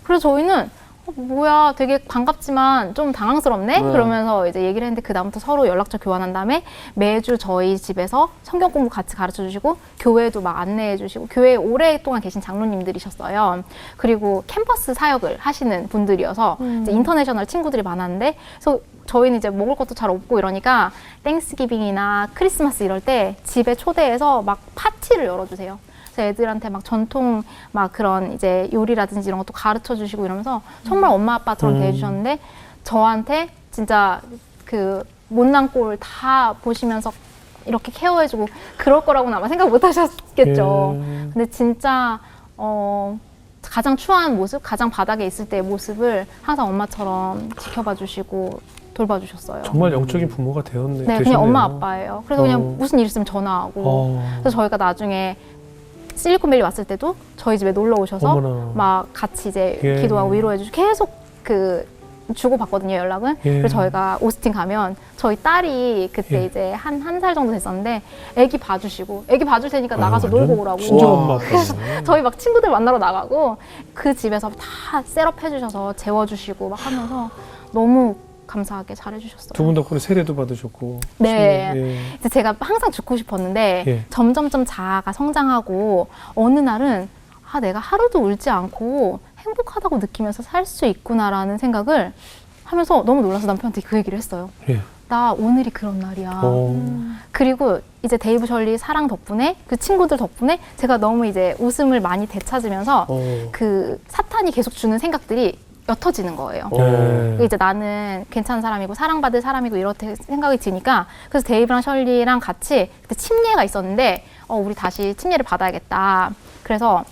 그래서 저희는 뭐야 되게 반갑지만 좀 당황스럽네? 그러면서 이제 얘기를 했는데 그다음부터 서로 연락처 교환한 다음에 매주 저희 집에서 성경 공부 같이 가르쳐 주시고 교회도 막 안내해 주시고 교회에 오랫동안 계신 장로님들이셨어요. 그리고 캠퍼스 사역을 하시는 분들이어서 이제 인터내셔널 친구들이 많았는데 그래서 저희는 이제 먹을 것도 잘 없고 이러니까 땡스기빙이나 크리스마스 이럴 때 집에 초대해서 막 파티를 열어주세요. 그래서 애들한테 막 전통 막 그런 이제 요리라든지 이런 것도 가르쳐 주시고 이러면서 정말 엄마 아빠처럼 대해주셨는데 저한테 진짜 그 못난 꼴 다 보시면서 이렇게 케어해주고 그럴 거라고는 아마 생각 못 하셨겠죠. 근데 진짜 가장 추한 모습, 가장 바닥에 있을 때의 모습을 항상 엄마처럼 지켜봐 주시고 돌봐주셨어요. 정말 영적인 부모가 되었네. 네, 되셨네요. 그냥 엄마 아빠예요. 그래서 그냥 무슨 일 있으면 전화하고 그래서 저희가 나중에 실리콘밸리 왔을 때도 저희 집에 놀러 오셔서 어머나. 막 같이 이제 예. 기도하고 위로해 주시고 계속 그 주고받거든요, 연락은. 예. 그래서 저희가 오스틴 가면 저희 딸이 그때 예. 이제 한 살 정도 됐었는데 애기 봐주시고 애기 봐줄 테니까 나가서 완전 놀고 오라고. 친정 엄마 아빠네. 저희 막 친구들 만나러 나가고 그 집에서 다 셋업 해주셔서 재워주시고 막 하면서 너무 감사하게 잘해주셨어요. 두 분 덕분에 세례도 받으셨고. 네. 예. 이제 제가 항상 죽고 싶었는데 예. 점점점 자아가 성장하고 어느 날은 아, 내가 하루도 울지 않고 행복하다고 느끼면서 살 수 있구나라는 생각을 하면서 너무 놀라서 남편한테 그 얘기를 했어요. 예. 나 오늘이 그런 날이야. 그리고 이제 데이브 셜리 사랑 덕분에 그 친구들 덕분에 제가 너무 이제 웃음을 많이 되찾으면서 그 사탄이 계속 주는 생각들이 옅어지는 거예요. 이제 나는 괜찮은 사람이고 사랑받을 사람이고 이렇게 생각이 드니까 그래서 데이브랑 셜리랑 같이 그때 침례가 있었는데 우리 다시 침례를 받아야겠다. 그래서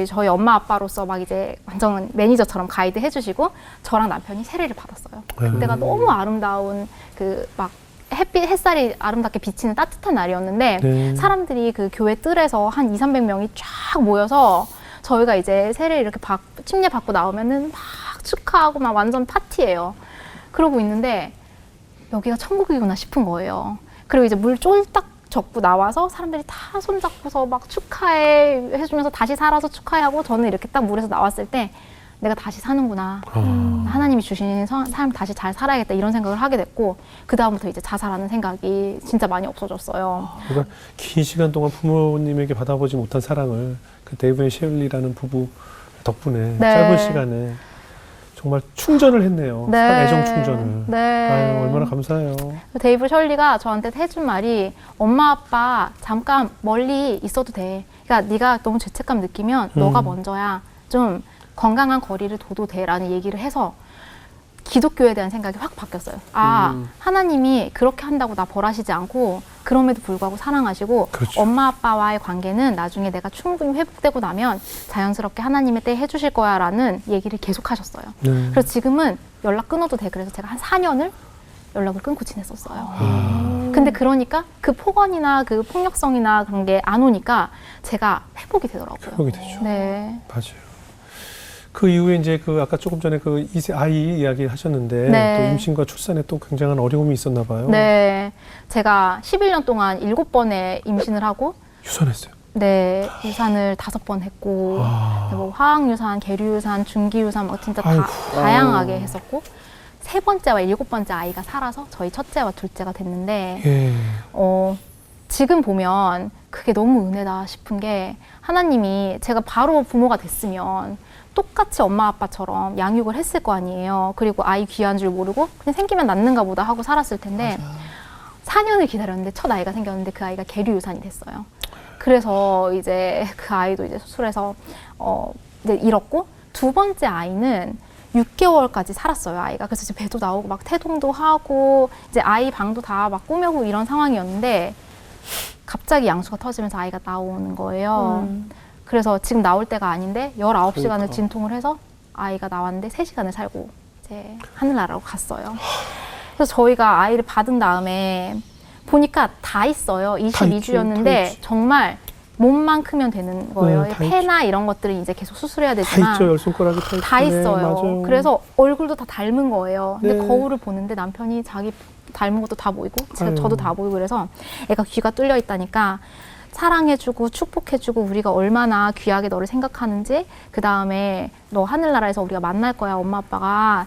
저희 엄마 아빠로서 막 이제 완전 매니저처럼 가이드 해주시고 저랑 남편이 세례를 받았어요. 그때가 너무 아름다운 그 막 햇살이 아름답게 비치는 따뜻한 날이었는데 사람들이 그 교회 뜰에서 한 200~300명이 쫙 모여서 저희가 이제 세례 이렇게 침례 받고 나오면은 막 축하하고 막 완전 파티예요. 그러고 있는데 여기가 천국이구나 싶은 거예요. 그리고 이제 물 쫄딱 젓고 나와서 사람들이 다 손잡고서 막 축하해 해주면서 다시 살아서 축하하고 저는 이렇게 딱 물에서 나왔을 때 내가 다시 사는구나. 하나님이 주신 삶 다시 잘 살아야겠다 이런 생각을 하게 됐고 그 다음부터 이제 자살하는 생각이 진짜 많이 없어졌어요. 그러니까 긴 시간 동안 부모님에게 받아보지 못한 사랑을 그 데이브 앤 셜리라는 부부 덕분에 짧은 시간에 정말 충전을 했네요. 애정 충전을. 네. 아유, 얼마나 감사해요. 데이브 셜리가 저한테 해준 말이 엄마 아빠 잠깐 멀리 있어도 돼. 그러니까 네가 너무 죄책감 느끼면 너가 먼저야. 좀 건강한 거리를 둬도 돼라는 얘기를 해서 기독교에 대한 생각이 확 바뀌었어요. 하나님이 그렇게 한다고 나 벌하시지 않고 그럼에도 불구하고 사랑하시고 그렇죠. 엄마 아빠와의 관계는 나중에 내가 충분히 회복되고 나면 자연스럽게 하나님의 때 해주실 거야 라는 얘기를 계속 하셨어요. 그래서 지금은 연락 끊어도 돼. 그래서 제가 한 4년을 연락을 끊고 지냈었어요. 근데 그러니까 그 폭언이나 그 폭력성이나 그런 게 안 오니까 제가 회복이 되더라고요. 회복이 되죠. 네. 맞아요. 그 이후에 이제 그 아까 조금 전에 그 아이 이야기 하셨는데 네. 또 임신과 출산에 또 굉장한 어려움이 있었나 봐요. 네. 제가 11년 동안 7번의 임신을 하고 유산했어요. 네. 유산을 5번 했고 뭐 화학유산, 계류유산, 중기유산 막 진짜 다양하게 했었고 3번째와 7번째 아이가 살아서 저희 첫째와 둘째가 됐는데 예. 지금 보면 그게 너무 은혜다 싶은 게 하나님이 제가 바로 부모가 됐으면 똑같이 엄마 아빠처럼 양육을 했을 거 아니에요. 그리고 아이 귀한 줄 모르고 그냥 생기면 낳는가 보다 하고 살았을 텐데 4년을 기다렸는데 첫 아이가 생겼는데 그 아이가 계류유산이 됐어요. 그래서 이제 그 아이도 이제 수술해서 이제 잃었고 2번째 아이는 6개월까지 살았어요, 아이가. 그래서 이제 배도 나오고 막 태동도 하고 이제 아이 방도 다 막 꾸며고 이런 상황이었는데 갑자기 양수가 터지면서 아이가 나오는 거예요. 그래서 지금 나올 때가 아닌데 19시간을 진통을 해서 아이가 나왔는데 3시간을 살고 이제 하늘나라로 갔어요. 그래서 저희가 아이를 받은 다음에 보니까 다 있어요. 22주였는데 정말 몸만 크면 되는 거예요. 폐나 이런 것들은 이제 계속 수술해야 되지만 다 있죠. 열 손가락이 다 있어요. 맞아요. 그래서 얼굴도 다 닮은 거예요. 근데 거울을 보는데 남편이 자기 닮은 것도 다 보이고 저도 다 보이고 그래서 애가 귀가 뚫려 있다니까 사랑해주고 축복해주고 우리가 얼마나 귀하게 너를 생각하는지 그 다음에 너 하늘나라에서 우리가 만날 거야. 엄마 아빠가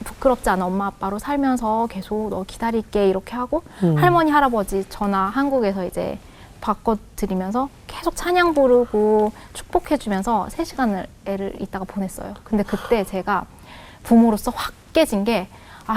부끄럽지 않아 엄마 아빠로 살면서 계속 너 기다릴게 이렇게 하고 할머니 할아버지 전화 한국에서 이제 바꿔드리면서 계속 찬양 부르고 축복해주면서 3시간을 애를 있다가 보냈어요. 근데 그때 제가 부모로서 확 깨진 게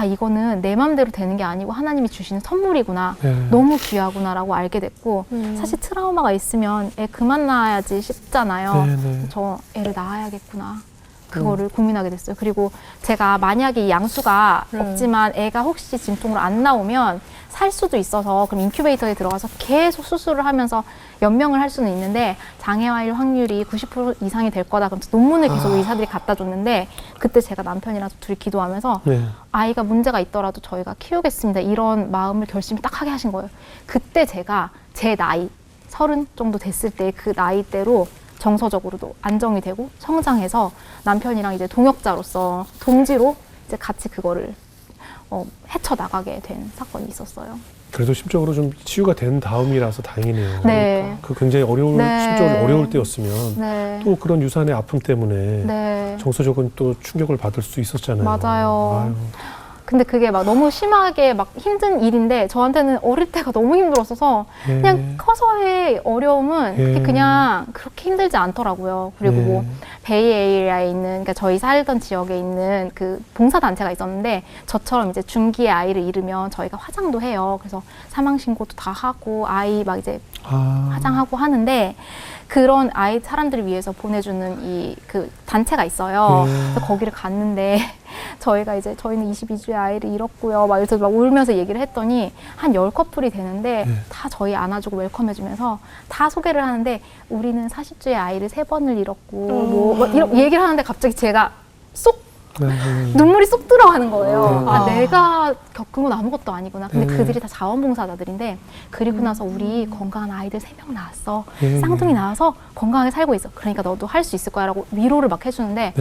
이거는 내 맘대로 되는 게 아니고 하나님이 주시는 선물이구나. 너무 귀하구나라고 알게 됐고 사실 트라우마가 있으면 애 그만 낳아야지 싶잖아요. 저 애를 낳아야겠구나. 그거를 고민하게 됐어요. 그리고 제가 만약에 이 양수가 없지만 애가 혹시 진통으로 안 나오면 살 수도 있어서 그럼 인큐베이터에 들어가서 계속 수술을 하면서 연명을 할 수는 있는데 장애와일 확률이 90% 이상이 될 거다. 그럼 논문을 계속 의사들이 갖다 줬는데 그때 제가 남편이랑 둘이 기도하면서 아이가 문제가 있더라도 저희가 키우겠습니다. 이런 마음을 결심을 딱 하게 하신 거예요. 그때 제가 제 나이 30 정도 됐을 때 그 나이대로 정서적으로도 안정이 되고 성장해서 남편이랑 이제 동역자로서 동지로 이제 같이 그거를 헤쳐나가게 된 사건이 있었어요. 그래도 심적으로 좀 치유가 된 다음이라서 다행이네요. 네. 그 굉장히 심적으로 어려울 때였으면 또 그런 유산의 아픔 때문에 정서적인 또 충격을 받을 수 있었잖아요. 맞아요. 근데 그게 막 너무 심하게 막 힘든 일인데 저한테는 어릴 때가 너무 힘들었어서 그냥 커서의 어려움은 그게 그냥 그렇게 힘들지 않더라고요. 그리고 뭐 베이에리아에 있는, 그러니까 저희 살던 지역에 있는 그 봉사단체가 있었는데 저처럼 이제 중기의 아이를 잃으면 저희가 화장도 해요. 그래서 사망신고도 다 하고 아이 막 이제 화장하고 하는데 그런 아이 사람들을 위해서 보내주는 이 그 단체가 있어요. 그래서 거기를 갔는데 저희가 이제 저희는 22주의 아이를 잃었고요. 막 이래서 막 울면서 얘기를 했더니 한 10커플이 되는데 다 저희 안아주고 웰컴해주면서 다 소개를 하는데 우리는 40주의 아이를 3번을 잃었고 뭐 이런 얘기를 하는데 갑자기 제가 쏙 눈물이 쏙 들어가는 거예요. 아, 내가 겪은 건 아무것도 아니구나. 근데 그들이 다 자원봉사자들인데 그리고 나서 우리 건강한 아이들 3명 낳았어. 쌍둥이 낳아서 건강하게 살고 있어. 그러니까 너도 할 수 있을 거야 라고 위로를 막 해주는데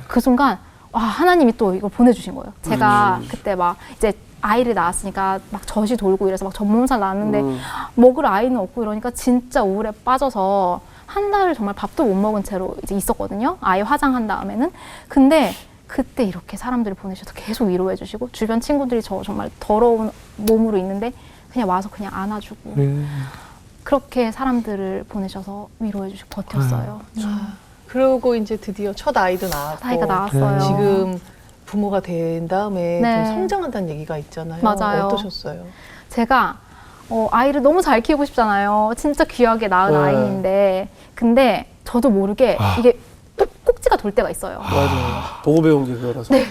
그 순간 와, 하나님이 또 이걸 보내주신 거예요. 제가 그때 막 이제 아이를 낳았으니까 막 젖이 돌고 이래서 막 전몸살 났는데 먹을 아이는 없고 이러니까 진짜 우울에 빠져서 한 달을 정말 밥도 못 먹은 채로 이제 있었거든요. 아이 화장한 다음에는. 근데 그때 이렇게 사람들을 보내셔서 계속 위로해 주시고 주변 친구들이 저 정말 더러운 몸으로 있는데 그냥 와서 그냥 안아주고 그렇게 사람들을 보내셔서 위로해 주시고 버텼어요. 그러고 이제 드디어 첫 아이도 낳았고 아이가 나왔어요. 지금 부모가 된 다음에 네. 좀 성장한다는 얘기가 있잖아요. 맞아요. 어떠셨어요? 제가 아이를 너무 잘 키우고 싶잖아요. 진짜 귀하게 낳은 아이인데 근데 저도 모르게 이게 꼭지가 돌 때가 있어요. 맞아요. 보고 배운 게 그거라서. 네.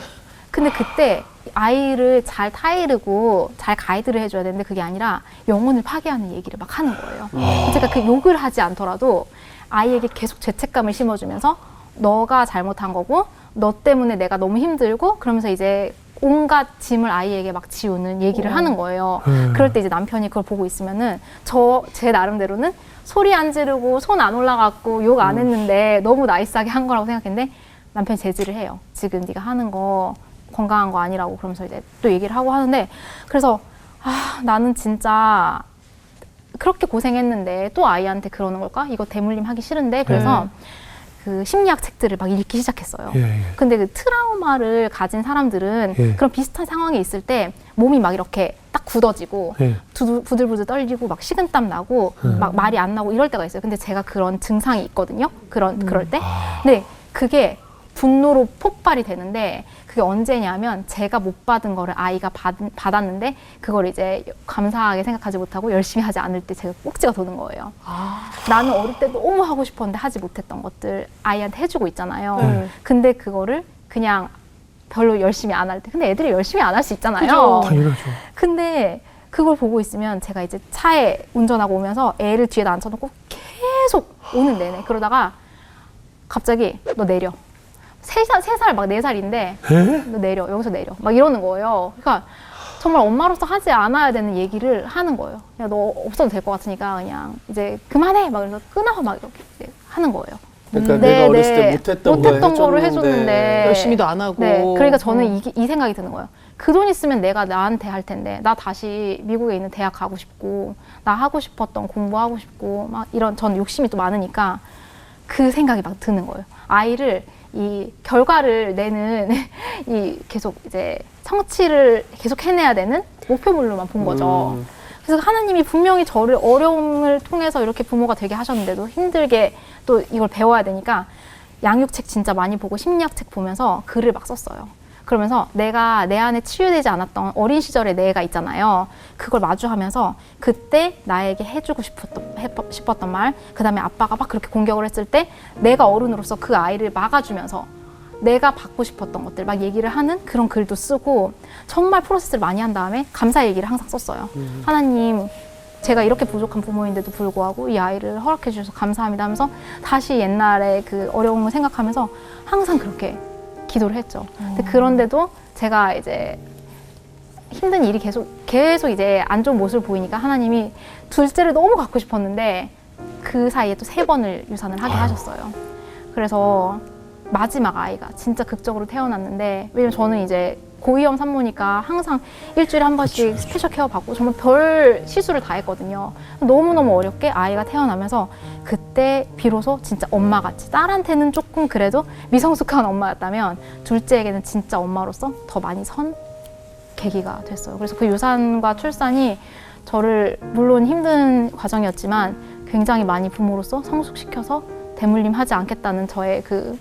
근데 그때 아이를 잘 타이르고 잘 가이드를 해줘야 되는데 그게 아니라 영혼을 파괴하는 얘기를 막 하는 거예요. 제가 그 욕을 하지 않더라도 아이에게 계속 죄책감을 심어주면서 너가 잘못한 거고 너 때문에 내가 너무 힘들고 그러면서 이제 온갖 짐을 아이에게 막 지우는 얘기를 하는 거예요. 그럴 때 이제 남편이 그걸 보고 있으면은 제 나름대로는 소리 안 지르고 손 안 올라갔고 욕 안 했는데 너무 나이스하게 한 거라고 생각했는데 남편이 제지를 해요. 지금 네가 하는 거 건강한 거 아니라고 그러면서 이제 또 얘기를 하고 하는데 그래서 나는 진짜 그렇게 고생했는데 또 아이한테 그러는 걸까? 이거 대물림 하기 싫은데 그래서 그 심리학 책들을 막 읽기 시작했어요. 근데 그 트라우마를 가진 사람들은 그런 비슷한 상황에 있을 때 몸이 막 이렇게 딱 굳어지고 부들부들 떨리고 막 식은땀 나고 막 말이 안 나고 이럴 때가 있어요. 근데 제가 그런 증상이 있거든요. 그럴 때. 근데 그게 분노로 폭발이 되는데 그게 언제냐면 제가 못 받은 거를 아이가 받았는데 그걸 이제 감사하게 생각하지 못하고 열심히 하지 않을 때 제가 꼭지가 도는 거예요. 나는 어릴 때 너무 하고 싶었는데 하지 못했던 것들 아이한테 해주고 있잖아요. 근데 그거를 그냥 별로 열심히 안 할 때. 근데 애들이 열심히 안 할 수 있잖아요. 당연하죠. 근데 그걸 보고 있으면 제가 이제 차에 운전하고 오면서 애를 뒤에다 앉혀놓고 계속 오는 내내 그러다가 갑자기 너 내려. 3살 막 4살인데 너 내려 여기서 내려 막 이러는 거예요. 그러니까 정말 엄마로서 하지 않아야 되는 얘기를 하는 거예요. 야, 너 없어도 될 것 같으니까 그냥 이제 그만해 막 이러면서 끊어 막 이렇게 하는 거예요. 그러니까 내가 어렸을 때 못했던 거를 해줬는데 열심히도 안 하고. 네, 그러니까 저는 이 생각이 드는 거예요. 그 돈 있으면 내가 나한테 할 텐데 나 다시 미국에 있는 대학 가고 싶고 나 하고 싶었던 공부하고 싶고 막 이런 전 욕심이 또 많으니까 그 생각이 막 드는 거예요. 아이를 이 결과를 내는 이 계속 이제 성취를 계속 해내야 되는 목표물로만 본 거죠. 그래서 하나님이 분명히 저를 어려움을 통해서 이렇게 부모가 되게 하셨는데도 힘들게 또 이걸 배워야 되니까 양육책 진짜 많이 보고 심리학 책 보면서 글을 막 썼어요. 그러면서 내가 내 안에 치유되지 않았던 어린 시절의 내가 있잖아요. 그걸 마주하면서 그때 나에게 해주고 싶었던 말, 그 다음에 아빠가 막 그렇게 공격을 했을 때 내가 어른으로서 그 아이를 막아주면서 내가 받고 싶었던 것들 막 얘기를 하는 그런 글도 쓰고 정말 프로세스를 많이 한 다음에 감사 얘기를 항상 썼어요. 하나님, 제가 이렇게 부족한 부모인데도 불구하고 이 아이를 허락해 주셔서 감사합니다 하면서 다시 옛날의 그 어려움을 생각하면서 항상 그렇게 기도를 했죠. 근데 그런데도 제가 이제 힘든 일이 계속 이제 안 좋은 모습을 보이니까 하나님이 둘째를 너무 갖고 싶었는데 그 사이에 또 3번을 유산을 하게 하셨어요. 그래서 마지막 아이가 진짜 극적으로 태어났는데 왜냐면 저는 이제 고위험 산모니까 항상 일주일에 한 번씩 스페셜 케어 받고 정말 별 시술을 다 했거든요. 너무너무 어렵게 아이가 태어나면서 그때 비로소 진짜 엄마같이 딸한테는 조금 그래도 미성숙한 엄마였다면 둘째에게는 진짜 엄마로서 더 많이 선 계기가 됐어요. 그래서 그 유산과 출산이 저를 물론 힘든 과정이었지만 굉장히 많이 부모로서 성숙시켜서 대물림 하지 않겠다는 저의 그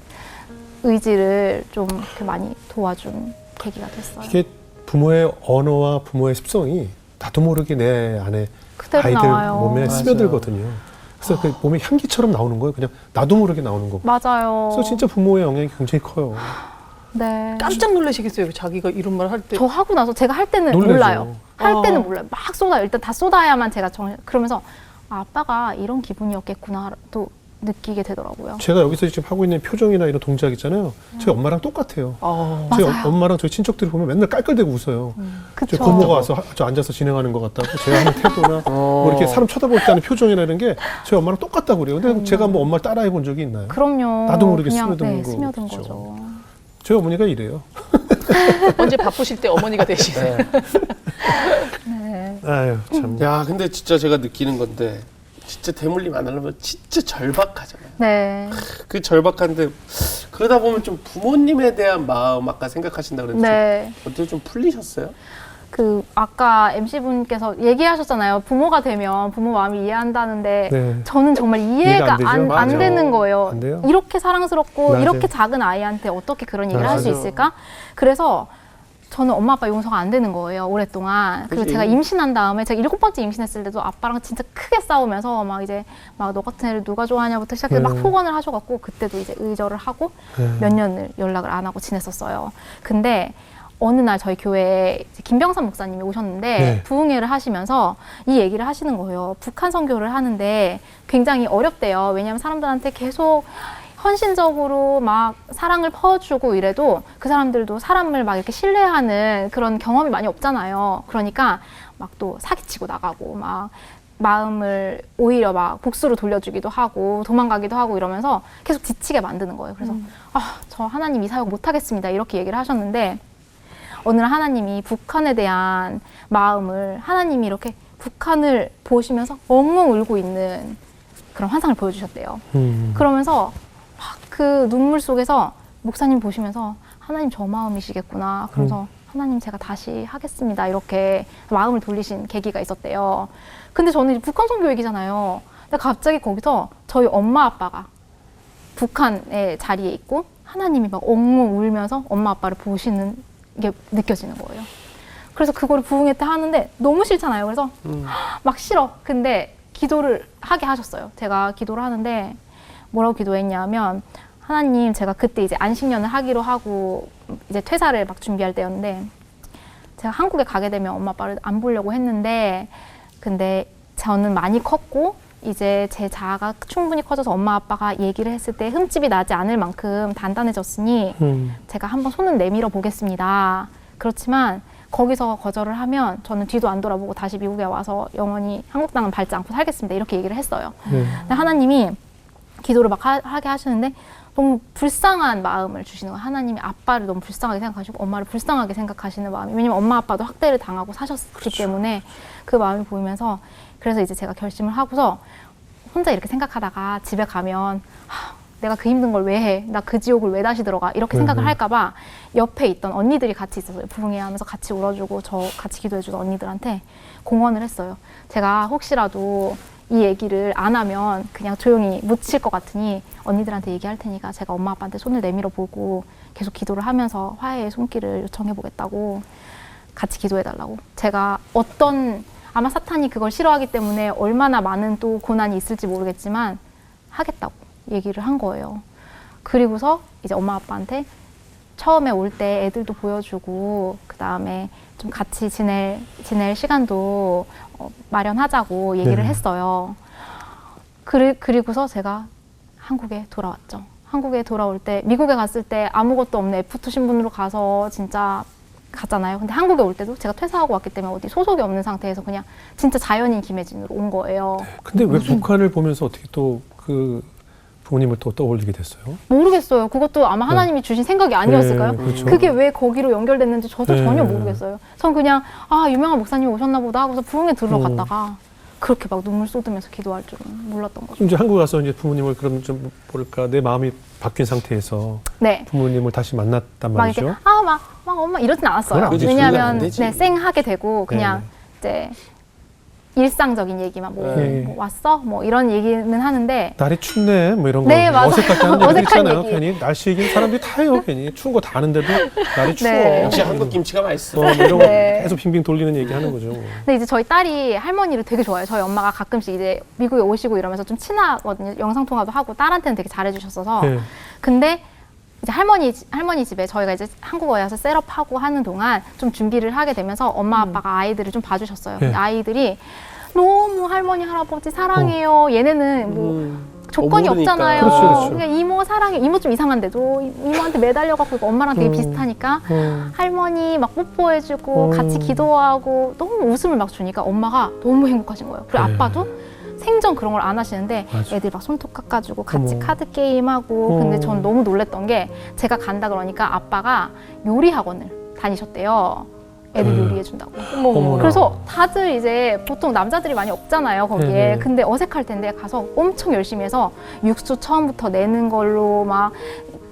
의지를 좀 이렇게 많이 도와준 계기가 됐어요. 이게 부모의 언어와 부모의 습성이 나도 모르게 내 안에 그대로 아이들 나와요. 몸에 맞아요. 스며들거든요. 그래서 그 몸에 향기처럼 나오는 거예요. 그냥 나도 모르게 나오는 거고. 맞아요. 그래서 진짜 부모의 영향이 굉장히 커요. 네. 깜짝 놀라시겠어요. 자기가 이런 말 할 때. 저 하고 나서 제가 할 때는 놀라죠. 몰라요. 할 어. 때는 몰라요. 막 쏟아요. 일단 다 쏟아야만 제가 그러면서 아, 아빠가 이런 기분이었겠구나 또 느끼게 되더라고요. 제가 여기서 지금 하고 있는 표정이나 이런 동작 있잖아요. 저희 엄마랑 똑같아요. 저희 맞아요. 엄마랑 저희 친척들이 보면 맨날 깔깔대고 웃어요. 그쵸. 저희 고모가 와서 저 앉아서 진행하는 것 같다고 제가 하는 태도나 뭐 이렇게 사람 쳐다볼 때 하는 표정이나 이런 게 저희 엄마랑 똑같다고 그래요. 근데 제가 뭐 엄마를 따라해 본 적이 있나요? 그럼요. 나도 모르게 그냥, 스며드는 네, 거 스며든 그렇죠. 거죠. 저희 어머니가 이래요. 언제 바쁘실 때 어머니가 되시네. 네. 아유 참. 야, 근데 진짜 제가 느끼는 건데 진짜 대물림 안 하려면 진짜 절박하잖아요. 네. 그 절박한데 그러다 보면 좀 부모님에 대한 마음 아까 생각하신다 그랬는데 네. 어떻게 좀 풀리셨어요? 그 아까 MC분께서 얘기하셨잖아요. 부모가 되면 부모 마음을 이해한다는데 네. 저는 정말 이해가 이해가 안 되죠? 안 맞아. 되는 거예요. 안 돼요? 이렇게 사랑스럽고 맞아요. 이렇게 작은 아이한테 어떻게 그런 얘기를 할 수 맞아. 있을까? 그래서 저는 엄마 아빠 용서가 안 되는 거예요. 오랫동안. 그리고 그치. 제가 임신한 다음에 제가 7번째 임신했을 때도 아빠랑 진짜 크게 싸우면서 막 이제 막 너 같은 애를 누가 좋아하냐부터 시작해서 막 폭언을 하셔갖고 그때도 이제 의절을 하고 몇 년을 연락을 안 하고 지냈었어요. 근데 어느 날 저희 교회에 이제 김병삼 목사님이 오셨는데 네. 부흥회를 하시면서 이 얘기를 하시는 거예요. 북한 선교를 하는데 굉장히 어렵대요. 왜냐하면 사람들한테 계속 헌신적으로 막 사랑을 퍼주고 이래도 그 사람들도 사람을 막 이렇게 신뢰하는 그런 경험이 많이 없잖아요. 그러니까 막 또 사기치고 나가고 막 마음을 오히려 막 복수로 돌려주기도 하고 도망가기도 하고 이러면서 계속 지치게 만드는 거예요. 그래서 아, 저 하나님 이 사역 못하겠습니다. 이렇게 얘기를 하셨는데 어느 날 하나님이 북한에 대한 마음을 하나님이 이렇게 북한을 보시면서 엉엉 울고 있는 그런 환상을 보여주셨대요. 그러면서 막 그 눈물 속에서 목사님 보시면서 하나님 저 마음이시겠구나. 그러면서 하나님 제가 다시 하겠습니다. 이렇게 마음을 돌리신 계기가 있었대요. 근데 저는 이제 북한 선교 얘기잖아요. 근데 갑자기 거기서 저희 엄마 아빠가 북한의 자리에 있고 하나님이 막 엉엉 울면서 엄마 아빠를 보시는 게 느껴지는 거예요. 그래서 그거를 부흥회 때 하는데 너무 싫잖아요. 그래서 막 싫어. 근데 기도를 하게 하셨어요. 제가 기도를 하는데 뭐라고 기도했냐면 하나님 제가 그때 이제 안식년을 하기로 하고 이제 퇴사를 막 준비할 때였는데 제가 한국에 가게 되면 엄마 아빠를 안 보려고 했는데 근데 저는 많이 컸고 이제 제 자아가 충분히 커져서 엄마 아빠가 얘기를 했을 때 흠집이 나지 않을 만큼 단단해졌으니 제가 한번 손을 내밀어 보겠습니다. 그렇지만 거기서 거절을 하면 저는 뒤도 안 돌아보고 다시 미국에 와서 영원히 한국 땅은 밟지 않고 살겠습니다. 이렇게 얘기를 했어요. 근데 하나님이 기도를 막 하게 하시는데 너무 불쌍한 마음을 주시는 거예요. 하나님이 아빠를 너무 불쌍하게 생각하시고 엄마를 불쌍하게 생각하시는 마음이. 왜냐면 엄마 아빠도 학대를 당하고 사셨기 때문에 그 마음이 보이면서 그래서 이제 제가 결심을 하고서 혼자 이렇게 생각하다가 집에 가면 내가 그 힘든 걸 왜 해? 나 그 지옥을 왜 다시 들어가? 이렇게 생각을 할까 봐 옆에 있던 언니들이 같이 있었어요. 부흥회 하면서 같이 울어주고 저 같이 기도해주던 언니들한테 공언을 했어요. 제가 혹시라도 이 얘기를 안 하면 그냥 조용히 묻힐 것 같으니 언니들한테 얘기할 테니까 제가 엄마 아빠한테 손을 내밀어 보고 계속 기도를 하면서 화해의 손길을 요청해 보겠다고 같이 기도해 달라고. 제가 아마 사탄이 그걸 싫어하기 때문에 얼마나 많은 또 고난이 있을지 모르겠지만 하겠다고 얘기를 한 거예요. 그리고서 이제 엄마 아빠한테 처음에 올 때 애들도 보여주고 그 다음에 좀 같이 지낼 시간도 마련하자고 얘기를 했어요. 그리고서 제가 한국에 돌아왔죠. 한국에 돌아올 때 미국에 갔을 때 아무것도 없는 F2 신분으로 가서 진짜 갔잖아요. 근데 한국에 올 때도 제가 퇴사하고 왔기 때문에 어디 소속이 없는 상태에서 그냥 진짜 자연인 김혜진으로 온 거예요. 근데 왜 북한을 보면서 어떻게 또 그 부모님을 또 떠올리게 됐어요? 모르겠어요. 그것도 아마 하나님이 주신 생각이 아니었을까요? 네, 그렇죠. 그게 왜 거기로 연결됐는지 저도 네. 전혀 모르겠어요. 전 그냥 유명한 목사님이 오셨나 보다 하고서 부흥회 들으러 갔다가 그렇게 막 눈물 쏟으면서 기도할 줄은 몰랐던 거죠. 이제 한국 가서 이제 부모님을 그럼 좀 뭐랄까 내 마음이 바뀐 상태에서 네. 부모님을 다시 만났단 막 말이죠. 이렇게 막 막 엄마 이러진 않았어요. 그건 안 되지. 그건 안 왜냐하면 되지. 네, 쌩하게 되고 그냥 이제 일상적인 얘기만 뭐, 네. 뭐 왔어? 뭐 이런 얘기는 하는데 날이 춥네 뭐 이런 거 네, 맞아요. 어색하다는 얘기도 어색한 있잖아요. 얘기. 괜히 날씨 얘기는 사람들이 다 해요. 괜히 추운 거 다 아는데도 날이 추워. 네. 역시 한국 김치가 맛있어. 뭐 이런 거 네. 계속 빙빙 돌리는 얘기 하는 거죠. 근데 이제 저희 딸이 할머니를 되게 좋아해요. 저희 엄마가 가끔씩 이제 미국에 오시고 이러면서 좀 친하거든요. 영상통화도 하고 딸한테는 되게 잘해주셨어서. 네. 근데 이제 할머니 집에 저희가 이제 한국어에 와서 셋업하고 하는 동안 좀 준비를 하게 되면서 엄마 아빠가 아이들을 좀 봐주셨어요. 네. 아이들이 너무 할머니 할아버지 사랑해요. 얘네는 뭐 조건이 모르니까. 없잖아요. 그렇죠, 그렇죠. 그러니까 이모 사랑해. 이모 좀 이상한데도 이모한테 매달려갖고 이거 엄마랑 되게 비슷하니까 할머니 막 뽀뽀해주고 같이 기도하고 너무 웃음을 막 주니까 엄마가 너무 행복하신 거예요. 그리고 네. 아빠도 생전 그런 걸 안 하시는데 맞아. 애들 막 손톱 깎아주고 같이 어머. 카드 게임하고 근데 전 너무 놀랬던 게 제가 간다 그러니까 아빠가 요리 학원을 다니셨대요. 애들 네. 요리해준다고. 어머나. 그래서 다들 이제 보통 남자들이 많이 없잖아요 거기에. 네네. 근데 어색할 텐데 가서 엄청 열심히 해서 육수 처음부터 내는 걸로 막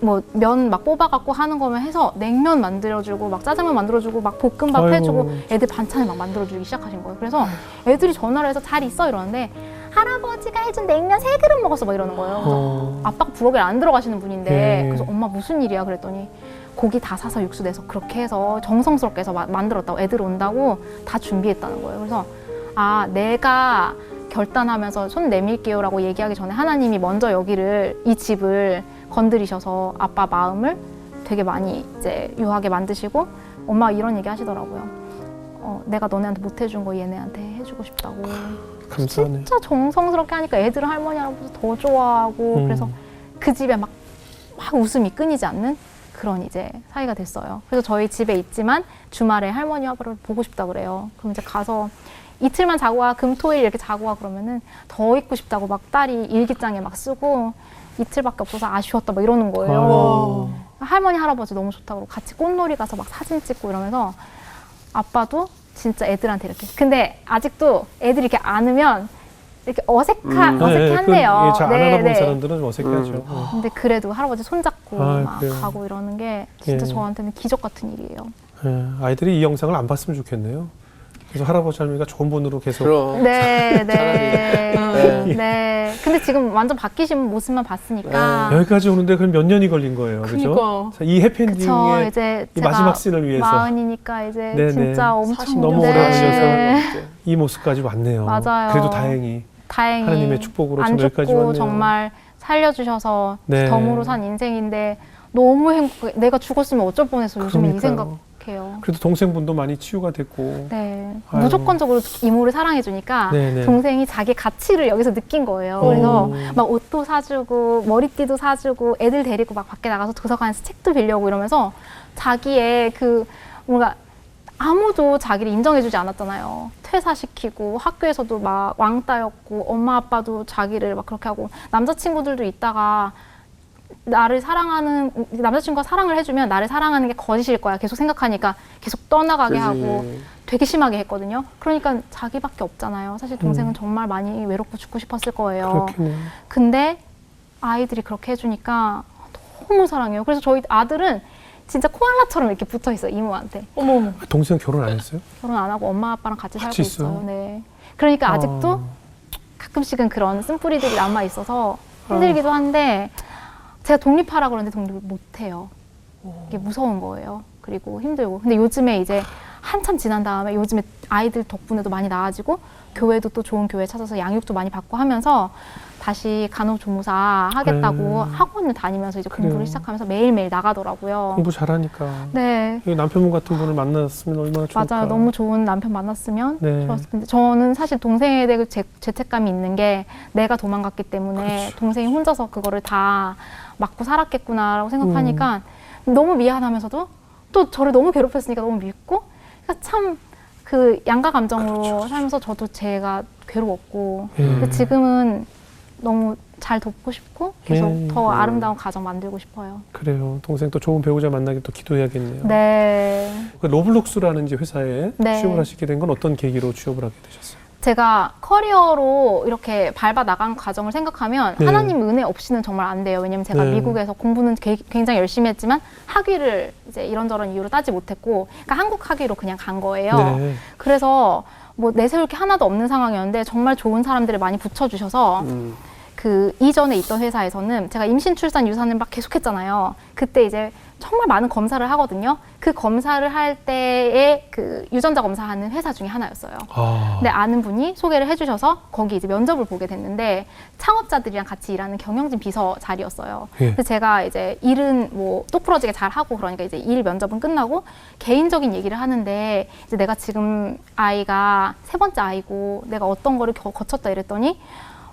뭐 면 막 뽑아갖고 하는 거면 해서 냉면 만들어주고 막 짜장면 만들어주고 막 볶음밥 아이고. 해주고 애들 반찬을 막 만들어주기 시작하신 거예요. 그래서 애들이 전화를 해서 잘 있어 이러는데 할아버지가 해준 냉면 3그릇 먹었어 막 이러는 거예요. 그래서 아빠가 부엌에 안 들어가시는 분인데 네. 그래서 엄마 무슨 일이야 그랬더니 고기 다 사서 육수 내서 그렇게 해서 정성스럽게 해서 만들었다고 애들 온다고 다 준비했다는 거예요. 그래서 아 내가 결단하면서 손 내밀게요라고 얘기하기 전에 하나님이 먼저 여기를 이 집을 건드리셔서 아빠 마음을 되게 많이 이제 유하게 만드시고 엄마가 이런 얘기 하시더라고요. 내가 너네한테 못 해준 거 얘네한테 해주고 싶다고. 감사하네. 진짜 정성스럽게 하니까 애들은 할머니 할아버지 더 좋아하고 그래서 그 집에 막 웃음이 끊이지 않는 그런 이제 사이가 됐어요. 그래서 저희 집에 있지만 주말에 할머니 아버지를 보고 싶다 그래요. 그럼 이제 가서 이틀만 자고 와, 금, 토, 일 이렇게 자고 와 그러면은 더 있고 싶다고 막 딸이 일기장에 막 쓰고 이틀밖에 없어서 아쉬웠다 막 이러는 거예요. 할머니 할아버지 너무 좋다고 같이 꽃놀이 가서 막 사진 찍고 이러면서 아빠도 진짜 애들한테 이렇게. 근데 아직도 애들이 이렇게 안으면 이렇게 어색한데요. 잘 안 알아본 사람들은 좀 어색하죠. 근데 그래도 할아버지 손잡고 아, 막 그래요. 가고 이러는 게 진짜 예. 저한테는 기적 같은 일이에요. 예, 아이들이 이 영상을 안 봤으면 좋겠네요. 그래서 할아버지 할머니가 좋은 분으로 계속 그럼. 네. 차라리. 네. 근데 지금 완전 바뀌신 모습만 봤으니까. 여기까지 오는데 그럼 몇 년이 걸린 거예요, 그죠? 그러니까. 이 그쵸. 해피엔딩의 이제 이 제가 마지막 씬을 위해서 40이니까 이제 네네. 진짜 엄청 너무 네. 오래 걸려서 이 모습까지 왔네요. 맞아요. 그래도 다행히 다행히 하나님의 축복으로 안 지금 여기까지 죽고 왔네요. 정말 살려주셔서 네. 덤으로 산 인생인데 너무 행복해. 내가 죽었으면 어쩔 뻔했어. 요즘에 이 그러니까요. 생각해요. 그래도 동생분도 많이 치유가 됐고. 네. 아유. 무조건적으로 이모를 사랑해주니까 네네. 동생이 자기 가치를 여기서 느낀 거예요. 그래서 막 옷도 사주고 머리띠도 사주고 애들 데리고 막 밖에 나가서 도서관에서 책도 빌려고 이러면서 자기의 그 뭔가 아무도 자기를 인정해주지 않았잖아요. 퇴사시키고 학교에서도 막 왕따였고 엄마 아빠도 자기를 막 그렇게 하고 남자친구들도 있다가 나를 사랑하는 남자친구가 사랑을 해주면 나를 사랑하는 게 거짓일 거야 계속 생각하니까 계속 떠나가게 하고 되게 심하게 했거든요. 그러니까 자기밖에 없잖아요. 사실 동생은 정말 많이 외롭고 죽고 싶었을 거예요. 그렇겠네요. 근데 아이들이 그렇게 해주니까 너무 사랑해요. 그래서 저희 아들은 진짜 코알라처럼 이렇게 붙어 있어요, 이모한테. 어머. 동생 결혼 안 했어요? 결혼 안 하고 엄마 아빠랑 같이 살고 같이 있어요. 있어요? 네. 그러니까 아직도 가끔씩은 그런 쓴뿌리들이 남아 있어서 힘들기도 한데 제가 독립하라 그러는데 독립을 못 해요. 이게 무서운 거예요. 그리고 힘들고. 근데 요즘에 이제 한참 지난 다음에 요즘에 아이들 덕분에도 많이 나아지고 교회도 또 좋은 교회 찾아서 양육도 많이 받고 하면서 다시 간호조무사 하겠다고 학원을 다니면서 이제 공부를 그래요. 시작하면서 매일매일 나가더라고요. 공부 잘하니까. 네. 남편분 같은 분을 만났으면 얼마나 좋을까. 맞아요. 너무 좋은 남편 만났으면 네. 좋았을 텐데 저는 사실 동생에 대해 죄책감이 있는 게 내가 도망갔기 때문에 그렇죠. 동생이 혼자서 그거를 다 맞고 살았겠구나라고 생각하니까 너무 미안하면서 또 저를 너무 괴롭혔으니까 너무 밉고 그러니까 참 그 양가 감정으로 그렇죠. 살면서 저도 제가 괴로웠고 예. 근데 지금은 너무 잘 돕고 싶고 계속 네. 더 아름다운 가정 만들고 싶어요. 그래요. 동생 또 좋은 배우자 만나길 또 기도해야겠네요. 네. 그 로블록스라는 이제 회사에 네. 취업을 하시게 된 건 어떤 계기로 취업을 하게 되셨어요? 제가 커리어로 이렇게 밟아 나간 과정을 생각하면 네. 하나님 은혜 없이는 정말 안 돼요. 왜냐면 제가 네. 미국에서 공부는 굉장히 열심히 했지만 학위를 이제 이런저런 이유로 따지 못했고, 그러니까 한국 학위로 그냥 간 거예요. 네. 그래서 뭐 내세울 게 하나도 없는 상황이었는데 정말 좋은 사람들을 많이 붙여주셔서 그 이전에 있던 회사에서는 제가 임신, 출산, 유산을 막 계속했잖아요. 그때 이제 정말 많은 검사를 하거든요. 그 검사를 할 때에 그 유전자 검사하는 회사 중에 하나였어요. 근데 아는 분이 소개를 해주셔서 거기 이제 면접을 보게 됐는데 창업자들이랑 같이 일하는 경영진 비서 자리였어요. 예. 근데 제가 이제 일은 뭐 똑부러지게 잘 하고 그러니까 이제 일 면접은 끝나고 개인적인 얘기를 하는데 이제 내가 지금 아이가 3번째 아이고 내가 어떤 거를 거쳤다 이랬더니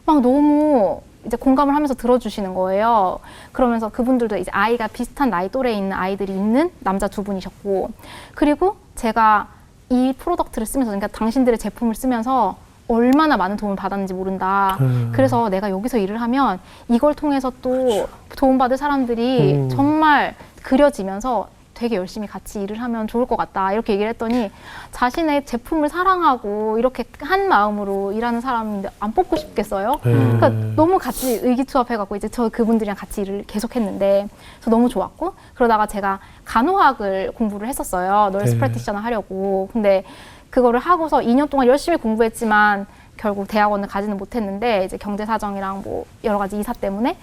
막 너무 이제 공감을 하면서 들어주시는 거예요. 그러면서 그분들도 이제 아이가 비슷한 나이 또래에 있는 아이들이 있는 남자 2분이셨고, 그리고 제가 이 프로덕트를 쓰면서, 그러니까 당신들의 제품을 쓰면서 얼마나 많은 도움을 받았는지 모른다. 그래서 내가 여기서 일을 하면 이걸 통해서 또 도움받을 사람들이 정말 그려지면서 되게 열심히 같이 일을 하면 좋을 것 같다. 이렇게 얘기를 했더니 자신의 제품을 사랑하고 이렇게 한 마음으로 일하는 사람인데 안 뽑고 싶겠어요? 그러니까 너무 같이 의기투합해갖고 이제 저 그분들이랑 같이 일을 계속했는데 그래서 너무 좋았고, 그러다가 제가 간호학을 공부를 했었어요. 널스 프랙티셔너 하려고. 근데 그거를 하고서 2년 동안 열심히 공부했지만 결국 대학원을 가지는 못했는데 이제 경제 사정이랑 뭐 여러 가지 이사 때문에.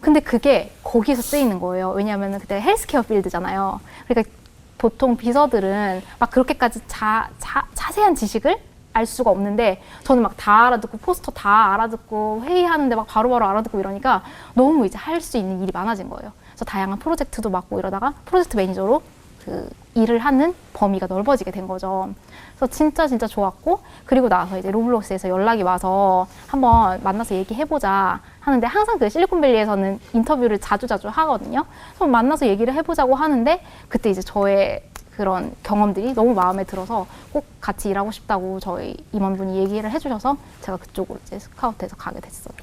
근데 그게 거기서 쓰이는 거예요. 왜냐하면 그때 헬스케어 필드잖아요. 그러니까 보통 비서들은 막 그렇게까지 자세한 지식을 알 수가 없는데 저는 막 다 알아듣고 포스터 다 알아듣고 회의하는데 막 바로바로 알아듣고 이러니까 너무 이제 할 수 있는 일이 많아진 거예요. 그래서 다양한 프로젝트도 맡고 이러다가 프로젝트 매니저로 그 일을 하는 범위가 넓어지게 된 거죠. 그래서 진짜 좋았고, 그리고 나서 이제 로블록스에서 연락이 와서 한번 만나서 얘기해보자 하는데, 항상 그 실리콘밸리에서는 인터뷰를 자주 하거든요. 그래서 만나서 얘기를 해보자고 하는데 그때 이제 저의 그런 경험들이 너무 마음에 들어서 꼭 같이 일하고 싶다고 저희 임원분이 얘기를 해주셔서 제가 그쪽으로 이제 스카우트해서 가게 됐어요.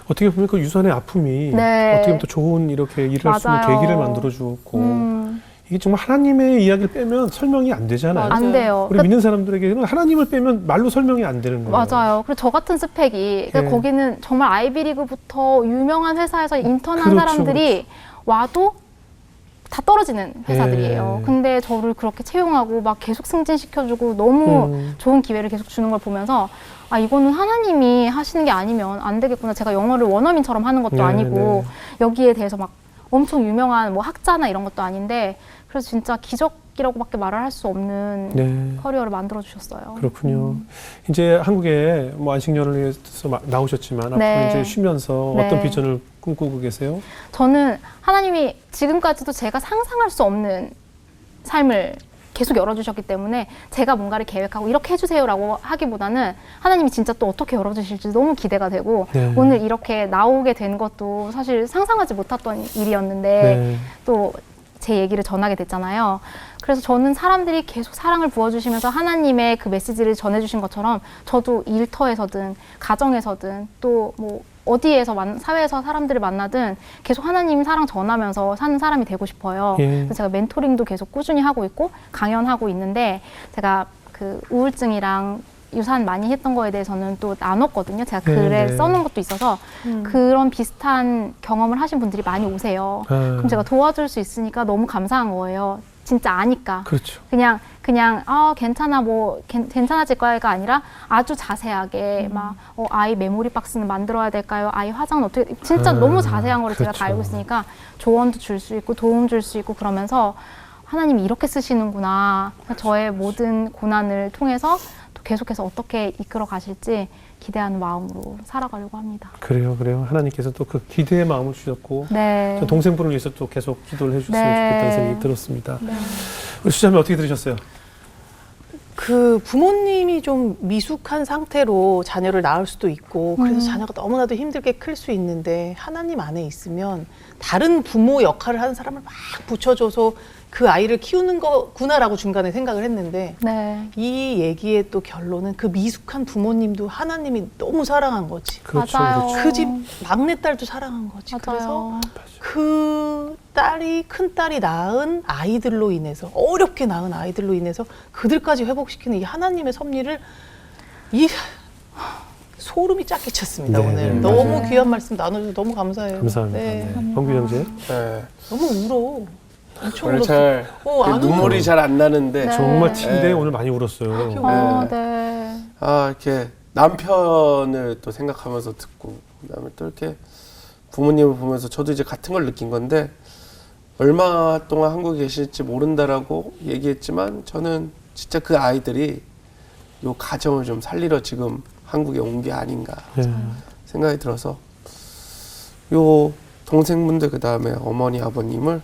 어떻게 보면 그 유산의 아픔이 네. 어떻게 보면 또 좋은 이렇게 일을 할 수 있는 맞아요. 계기를 만들어주었고, 이게 정말 하나님의 이야기를 빼면 설명이 안 되잖아요. 맞아요. 안 돼요. 우리 믿는 사람들에게는 하나님을 빼면 말로 설명이 안 되는 거예요. 맞아요. 그리고 저 같은 스펙이, 그러니까 네. 거기는 정말 아이비리그부터 유명한 회사에서 인턴한 그렇죠, 사람들이 와도 다 떨어지는 회사들이에요. 네. 근데 저를 그렇게 채용하고 막 계속 승진시켜주고 너무 좋은 기회를 계속 주는 걸 보면서 아, 이거는 하나님이 하시는 게 아니면 안 되겠구나. 제가 영어를 원어민처럼 하는 것도 네, 아니고 여기에 대해서 막 엄청 유명한 뭐 학자나 이런 것도 아닌데, 그래서 진짜 기적이라고밖에 말을 할 수 없는 네. 커리어를 만들어 주셨어요. 그렇군요. 이제 한국에 뭐 안식년을 위해서 나오셨지만 네. 앞으로 이제 쉬면서 네. 어떤 비전을 꿈꾸고 계세요? 저는 하나님이 지금까지도 제가 상상할 수 없는 삶을 계속 열어주셨기 때문에 제가 뭔가를 계획하고 이렇게 해주세요라고 하기보다는 하나님이 진짜 또 어떻게 열어주실지 너무 기대가 되고, 네. 오늘 이렇게 나오게 된 것도 사실 상상하지 못했던 일이었는데 네. 또 제 얘기를 전하게 됐잖아요. 그래서 저는 사람들이 계속 사랑을 부어주시면서 하나님의 그 메시지를 전해주신 것처럼 저도 일터에서든 가정에서든 또 뭐 어디에서 사회에서 사람들을 만나든 계속 하나님 사랑 전하면서 사는 사람이 되고 싶어요. 예. 그래서 제가 멘토링도 계속 꾸준히 하고 있고 강연하고 있는데, 제가 그 우울증이랑 유산 많이 했던 거에 대해서는 또 나눴거든요. 제가 글에 네. 써놓은 것도 있어서 그런 비슷한 경험을 하신 분들이 많이 오세요. 그럼 제가 도와줄 수 있으니까 너무 감사한 거예요. 진짜 아니까. 그렇죠. 그냥 괜찮아 뭐 괜찮아질 거야가 아니라 아주 자세하게 막 아이 메모리 박스는 만들어야 될까요? 아이 화장은 어떻게, 진짜 너무 자세한 거를 제가 다 그렇죠. 알고 있으니까 조언도 줄 수 있고 도움 줄 수 있고 그러면서 하나님이 이렇게 쓰시는구나. 저의 모든 고난을 통해서 또 계속해서 어떻게 이끌어 가실지 기대하는 마음으로 살아가려고 합니다. 그래요. 하나님께서 또 그 기대의 마음을 주셨고, 네. 저 동생분을 위해서 또 계속 기도를 해주셨으면 네. 좋겠다는 생각이 들었습니다. 네. 우리 수자매 어떻게 들으셨어요? 그 부모님이 좀 미숙한 상태로 자녀를 낳을 수도 있고, 그래서 자녀가 너무나도 힘들게 클 수 있는데 하나님 안에 있으면 다른 부모 역할을 하는 사람을 막 붙여줘서 그 아이를 키우는 거구나라고 중간에 생각을 했는데 네. 이 얘기의 또 결론은 그 미숙한 부모님도 하나님이 너무 사랑한 거지. 그렇죠, 맞아요. 그렇죠. 그 집 막내딸도 사랑한 거지. 그래서 맞아요. 그 큰 딸이 낳은 아이들로 인해서 어렵게 낳은 아이들로 인해서 그들까지 회복시키는 이 하나님의 섭리를 이 소름이 쫙 끼쳤습니다. 네, 오늘 네, 너무 맞아요. 귀한 말씀 나눠주셔서 너무 감사해요. 감사합니다. 네. 네. 범규 형제. 네. 너무 울어. 엄청 오늘 울었어. 잘 안 눈물이 잘 안 나는데 네. 정말 티인데 네. 오늘 많이 울었어요. 네. 이렇게 남편을 또 생각하면서 듣고 그다음에 또 이렇게 부모님을 보면서 저도 이제 같은 걸 느낀 건데 얼마 동안 한국에 계실지 모른다라고 얘기했지만 저는 진짜 그 아이들이 요 가정을 좀 살리러 지금 한국에 온 게 아닌가 네. 생각이 들어서 요 동생분들 그다음에 어머니 아버님을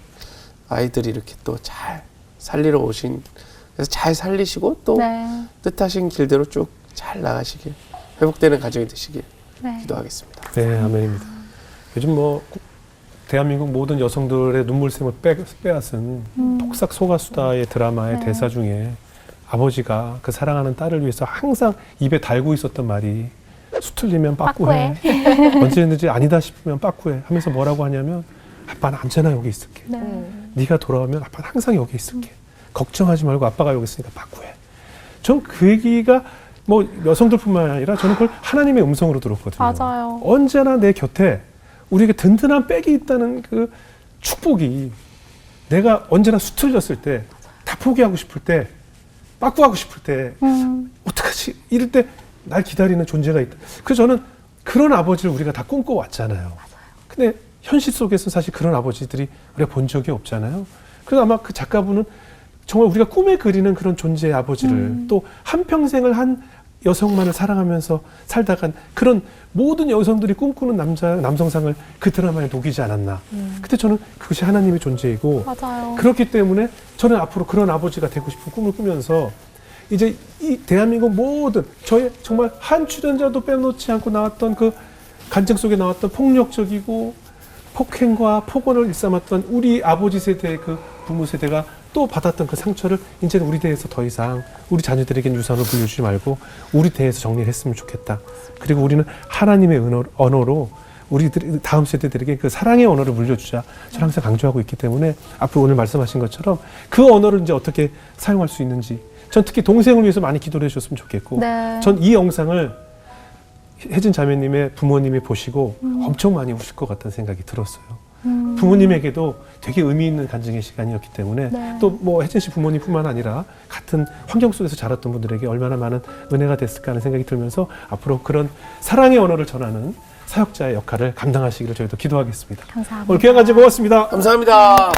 아이들이 이렇게 또 잘 살리러 오신 그래서 잘 살리시고 또 네. 뜻하신 길대로 쭉 잘 나가시길 회복되는 가정이 되시길 네. 기도하겠습니다. 네, 아멘입니다. 요즘 뭐 대한민국 모든 여성들의 눈물샘을 빼앗은 폭삭 소가수다의 드라마의 네. 대사 중에 아버지가 그 사랑하는 딸을 위해서 항상 입에 달고 있었던 말이 수틀리면 빠꾸해. 언제든지 아니다 싶으면 빠꾸해 하면서 뭐라고 하냐면 아빠는 언제나 여기 있을게. 네. 네가 돌아오면 아빠는 항상 여기 있을게. 걱정하지 말고 아빠가 여기 있으니까 빠꾸해. 전 그 얘기가 뭐 여성들뿐만 아니라 저는 그걸 하나님의 음성으로 들었거든요. 맞아요. 언제나 내 곁에 우리에게 든든한 백이 있다는 그 축복이 내가 언제나 수틀렸을 때, 다 포기하고 싶을 때, 빠꾸하고 싶을 때, 어떡하지? 이럴 때 날 기다리는 존재가 있다. 그래서 저는 그런 아버지를 우리가 다 꿈꿔왔잖아요. 근데 현실 속에서 사실 그런 아버지들이 우리가 본 적이 없잖아요. 그래서 아마 그 작가분은 정말 우리가 꿈에 그리는 그런 존재의 아버지를 또 한평생을 한 여성만을 사랑하면서 살다간 그런 모든 여성들이 꿈꾸는 남성상을 그 드라마에 녹이지 않았나. 근데 저는 그것이 하나님의 존재이고 맞아요. 그렇기 때문에 저는 앞으로 그런 아버지가 되고 싶은 꿈을 꾸면서 이제 이 대한민국 모든 저의 정말 한 출연자도 빼놓지 않고 나왔던 그 간증 속에 나왔던 폭력적이고 폭행과 폭언을 일삼았던 우리 아버지 세대의 그 부모 세대가 또 받았던 그 상처를 이제는 우리 대에서 더 이상 우리 자녀들에겐 유산을 물려주지 말고 우리 대에서 정리를 했으면 좋겠다. 그리고 우리는 하나님의 언어로 우리들 다음 세대들에게 그 사랑의 언어를 물려주자. 저는 항상 강조하고 있기 때문에 앞으로 오늘 말씀하신 것처럼 그 언어를 이제 어떻게 사용할 수 있는지 전 특히 동생을 위해서 많이 기도를 해주셨으면 좋겠고 네. 전 이 영상을 혜진 자매님의 부모님이 보시고 엄청 많이 우실 것 같다는 생각이 들었어요. 부모님에게도 되게 의미 있는 간증의 시간이었기 때문에 네. 또 뭐 혜진 씨 부모님뿐만 아니라 같은 환경 속에서 자랐던 분들에게 얼마나 많은 은혜가 됐을까 하는 생각이 들면서 앞으로 그런 사랑의 언어를 전하는 사역자의 역할을 감당하시기를 저희도 기도하겠습니다. 감사합니다. 오늘 귀한 간증 고맙습니다. 감사합니다.